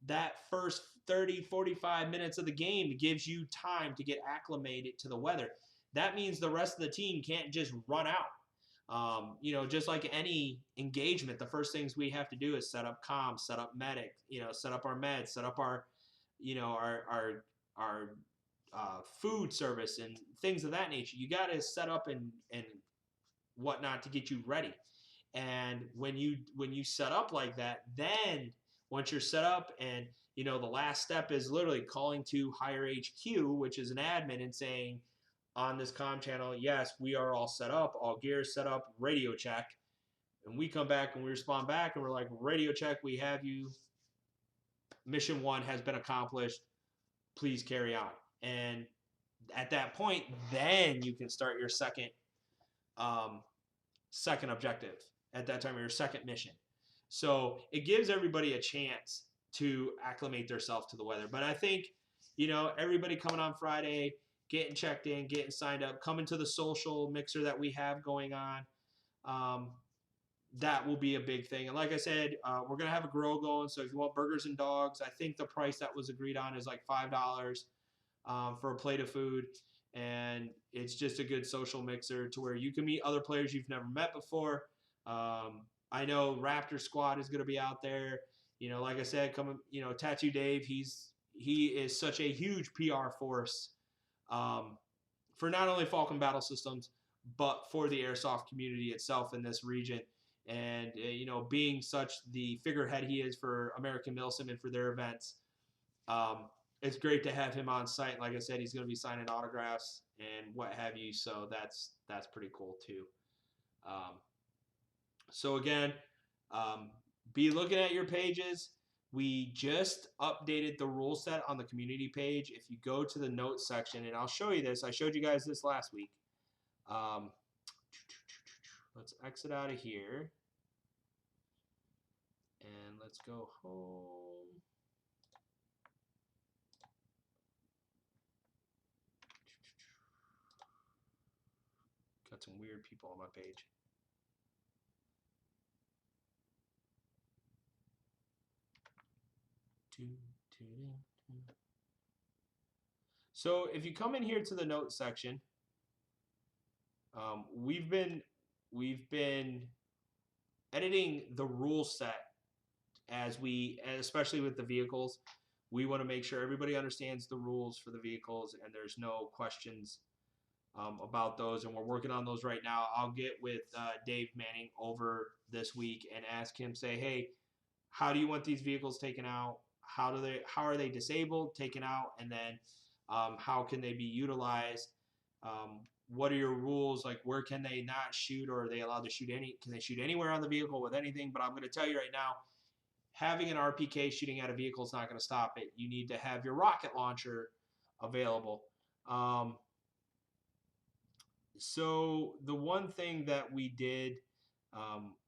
that first 30, 45 minutes of the game gives you time to get acclimated to the weather. That means the rest of the team can't just run out. Just like any engagement, the first things we have to do is set up comms, set up medic, set up our meds, set up our food service and things of that nature. You got to set up and whatnot to get you ready. And when you set up like that, then once you're set up and the last step is literally calling to higher HQ, which is an admin, and saying, on this comm channel, yes, we are all set up, all gear is set up, radio check. And we come back and we respond back and we're like, radio check, we have you. Mission 1 has been accomplished. Please carry on. And at that point, then you can start your second objective at that time, or your second mission. So it gives everybody a chance to acclimate themselves to the weather. But I think, everybody coming on Friday, getting checked in, getting signed up, coming to the social mixer that we have going on, that will be a big thing. And like I said, we're going to have a grill going, so if you want burgers and dogs, I think the price that was agreed on is like $5 for a plate of food. And it's just a good social mixer to where you can meet other players you've never met before. I know Raptor Squad is going to be out there. Like I said, Tattoo Dave, he is such a huge PR force for not only Falcon Battle Systems, but for the airsoft community itself in this region. And, being such the figurehead he is for American Milsim and for their events, it's great to have him on site. Like I said, he's going to be signing autographs and what have you. So that's pretty cool too. So again, be looking at your pages. We just updated the rule set on the community page. If you go to the notes section, and I'll show you this. I showed you guys this last week. Let's exit out of here. And let's go home. Got some weird people on my page. So if you come in here to the notes section, we've been editing the rule set especially with the vehicles. We want to make sure everybody understands the rules for the vehicles and there's no questions about those, and we're working on those right now. I'll get with Dave Manning over this week and ask him, say, hey, how do you want these vehicles taken out? How are they disabled, taken out, and then how can they be utilized? What are your rules? Like, where can they not shoot, or are they allowed to shoot can they shoot anywhere on the vehicle with anything? But I'm going to tell you right now, having an RPK shooting at a vehicle is not going to stop it. You need to have your rocket launcher available. So the one thing that we did,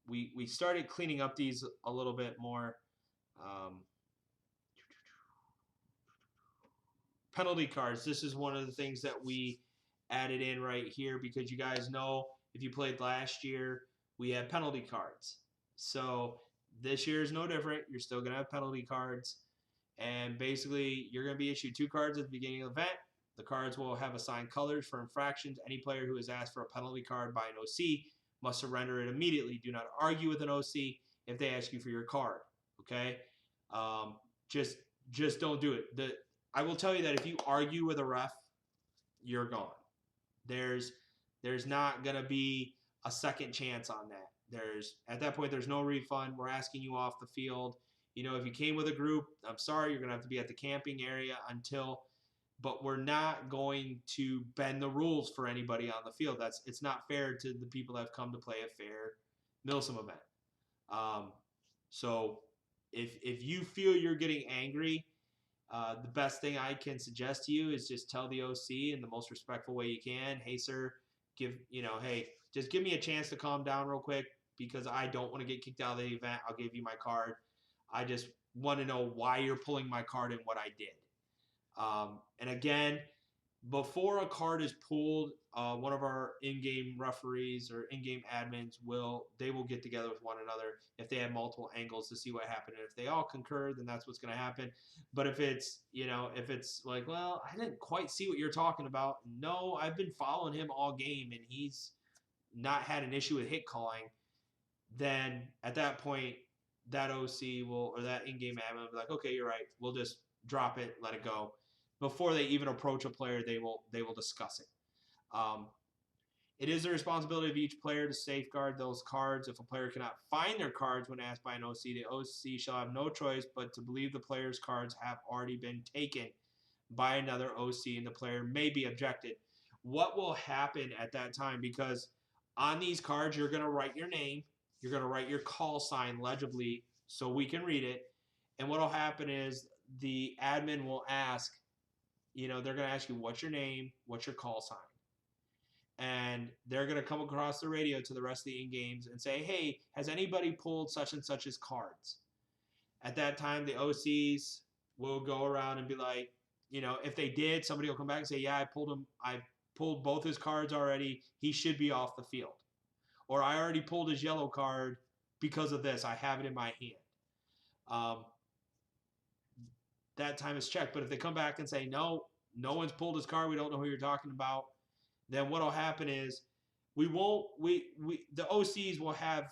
we started cleaning up these a little bit more. Penalty cards. This is one of the things that we added in right here because you guys know if you played last year, we had penalty cards. So this year is no different. You're still going to have penalty cards. And basically, you're going to be issued 2 cards at the beginning of the event. The cards will have assigned colors for infractions. Any player who is asked for a penalty card by an OC must surrender it immediately. Do not argue with an OC if they ask you for your card. Okay? Just don't do it. I will tell you that if you argue with a ref, you're gone. There's not going to be a second chance on that. At that point, there's no refund. We're asking you off the field. You know, if you came with a group, I'm sorry, you're going to have to be at the camping area until, but we're not going to bend the rules for anybody on the field. It's not fair to the people that have come to play a fair Milsim event. So if you feel you're getting angry, the best thing I can suggest to you is just tell the OC in the most respectful way you can. Hey, sir, hey, just give me a chance to calm down real quick because I don't want to get kicked out of the event. I'll give you my card. I just want to know why you're pulling my card and what I did. And again, before a card is pulled, one of our in-game referees or in-game admins will get together with one another if they have multiple angles to see what happened. And if they all concur, then that's what's going to happen. But if it's like, well, I didn't quite see what you're talking about. No, I've been following him all game and he's not had an issue with hit calling. Then at that point, that OC or that in-game admin will be like, okay, you're right. We'll just drop it, let it go. Before they even approach a player, they will discuss it. It is the responsibility of each player to safeguard those cards. If a player cannot find their cards when asked by an OC, the OC shall have no choice but to believe the player's cards have already been taken by another OC and the player may be objected. What will happen at that time? Because on these cards, you're going to write your name. You're going to write your call sign legibly so we can read it. And what will happen is the admin will ask, they're going to ask you, what's your name, what's your call sign? And they're going to come across the radio to the rest of the in-games and say, hey, has anybody pulled such and such's cards? At that time, the OCs will go around and be like, if they did, somebody will come back and say, yeah, I pulled both his cards already. He should be off the field. Or I already pulled his yellow card because of this. I have it in my hand. That time is checked. But if they come back and say, no one's pulled his card, we don't know who you're talking about, then what will happen is the OCs will have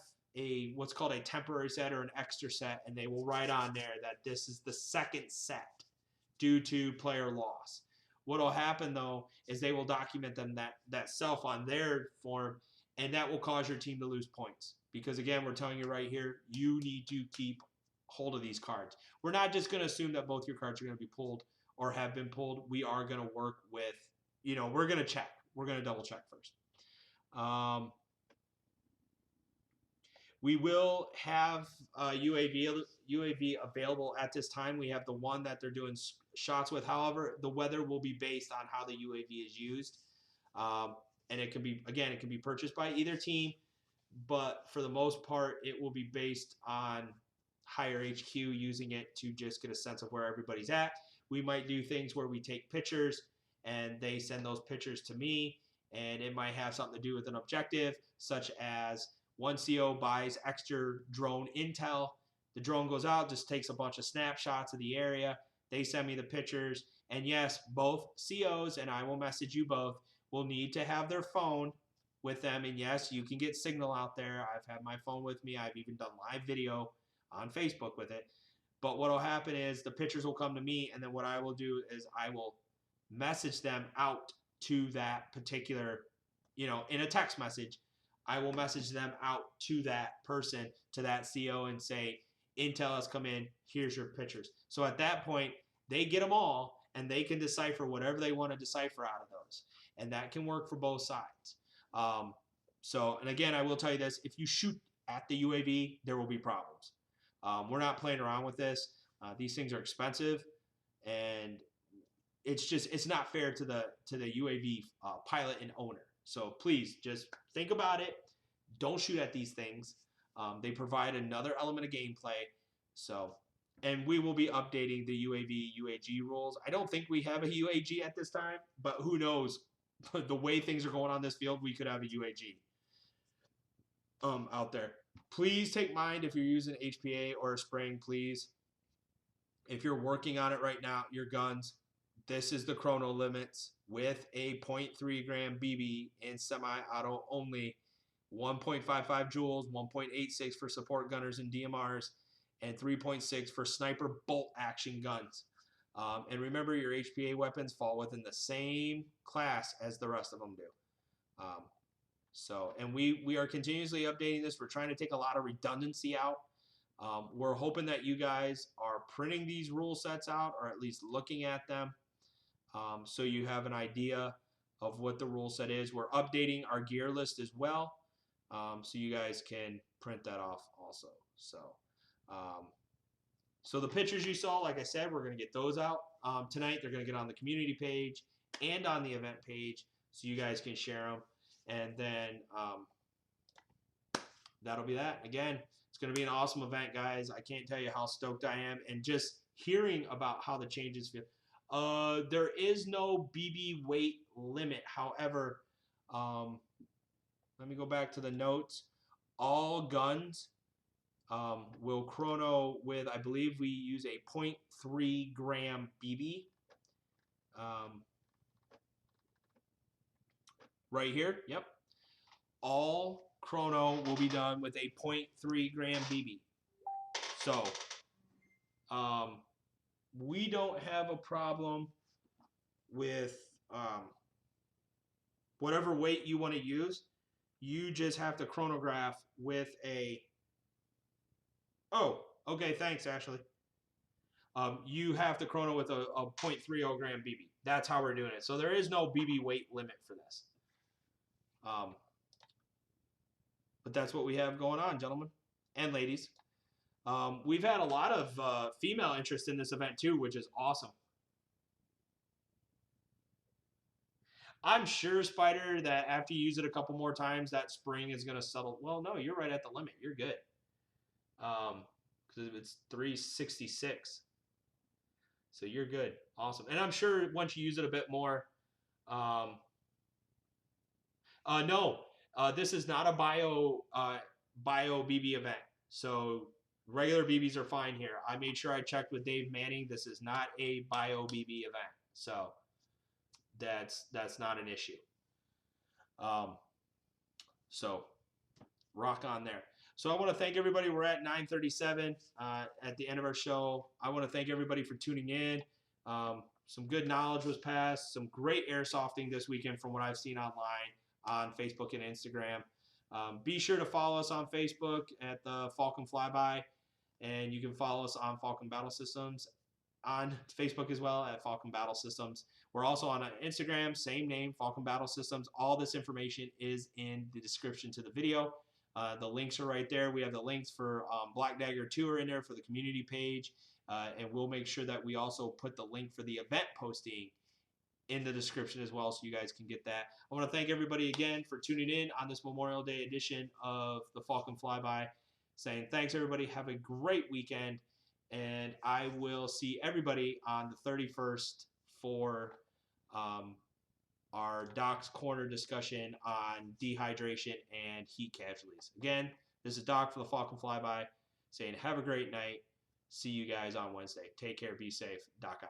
what's called a temporary set or an extra set, and they will write on there that this is the second set due to player loss. What will happen though is they will document them that self on their form, and that will cause your team to lose points. Because again, we're telling you right here, you need to keep hold of these cards. We're not just going to assume that both your cards are going to be pulled or have been pulled. We are going to work with, we're going to check. We're going to double check first. We will have UAV available at this time. We have the one that they're doing shots with. However, the weather will be based on how the UAV is used. And it can be purchased by either team, but for the most part, it will be based on Higher HQ using it to just get a sense of where everybody's at. We might do things where we take pictures and they send those pictures to me, and it might have something to do with an objective, such as one CO buys extra drone intel. The drone goes out, just takes a bunch of snapshots of the area. They send me the pictures, and yes, both COs, and I will message you both, will need to have their phone with them. And yes, you can get signal out there. I've had my phone with me. I've even done live video on Facebook with it. But what will happen is the pictures will come to me, and then what I will do is I will message them out to that particular, in a text message. I will message them out to that person, to that CO, and say, intel has come in, here's your pictures. So at that point, they get them all, and they can decipher whatever they want to decipher out of those. And that can work for both sides. And again, I will tell you this, if you shoot at the UAV, there will be problems. We're not playing around with this. These things are expensive, and it's not fair to the UAV pilot and owner. So please just think about it. Don't shoot at these things. They provide another element of gameplay. So, and we will be updating the UAV UAG rules. I don't think we have a UAG at this time, but who knows? The way things are going on this field, we could have a UAG out there. Please take mind if you're using HPA or a spring, please. If you're working on it right now, your guns, this is the chrono limits with a 0.3 gram BB in semi-auto only, 1.55 joules, 1.86 for support gunners and DMRs, and 3.6 for sniper bolt action guns. And remember, your HPA weapons fall within the same class as the rest of them do. And we are continuously updating this. We're trying to take a lot of redundancy out. We're hoping that you guys are printing these rule sets out, or at least looking at them, so you have an idea of what the rule set is. We're updating our gear list as well, so you guys can print that off also. So the pictures you saw, like I said, we're going to get those out tonight. They're going to get on the community page and on the event page, so you guys can share them. And then that'll be that. Again, it's going to be an awesome event, guys. I can't tell you how stoked I am. And just hearing about how the changes feel. There is no BB weight limit. However, let me go back to the notes. All guns will chrono with, I believe we use a 0.3 gram BB. Right here, yep. All chrono will be done with a 0.3 gram BB. So, we don't have a problem with whatever weight you want to use. You just have to chronograph with a... Oh, okay, thanks, Ashley. You have to chrono with a 0.30 gram BB. That's how we're doing it. So there is no BB weight limit for this. But that's what we have going on, gentlemen and ladies. We've had a lot of female interest in this event too, which is awesome. I'm sure, Spider, that after you use it a couple more times, that spring is going to settle. Well, no, you're right at the limit. You're good. Because it's 366. So you're good. Awesome. And I'm sure once you use it a bit more. No, this is not a bio BB event. So regular BBs are fine here. I made sure I checked with Dave Manning. This is not a bio BB event. So that's not an issue. So rock on there. So I want to thank everybody. We're at 9:37 at the end of our show. I want to thank everybody for tuning in. Some good knowledge was passed. Some great airsofting this weekend from what I've seen online on Facebook and Instagram. Be sure to follow us on Facebook at the Falcon Fly By, and you can follow us on Falcon Battle Systems on Facebook as well at Falcon Battle Systems. We're also on Instagram, same name, Falcon Battle Systems. All this information is in the description to the video. The links are right there. We have the links for Black Dagger Tour in there for the community page, and we'll make sure that we also put the link for the event posting in the description as well, so you guys can get that. I want to thank everybody again for tuning in on this Memorial Day edition of the Falcon Flyby. Saying thanks, everybody. Have a great weekend, and I will see everybody on the 31st for our Doc's Corner discussion on dehydration and heat casualties. Again, this is Doc for the Falcon Flyby saying have a great night. See you guys on Wednesday. Take care. Be safe. Doc out.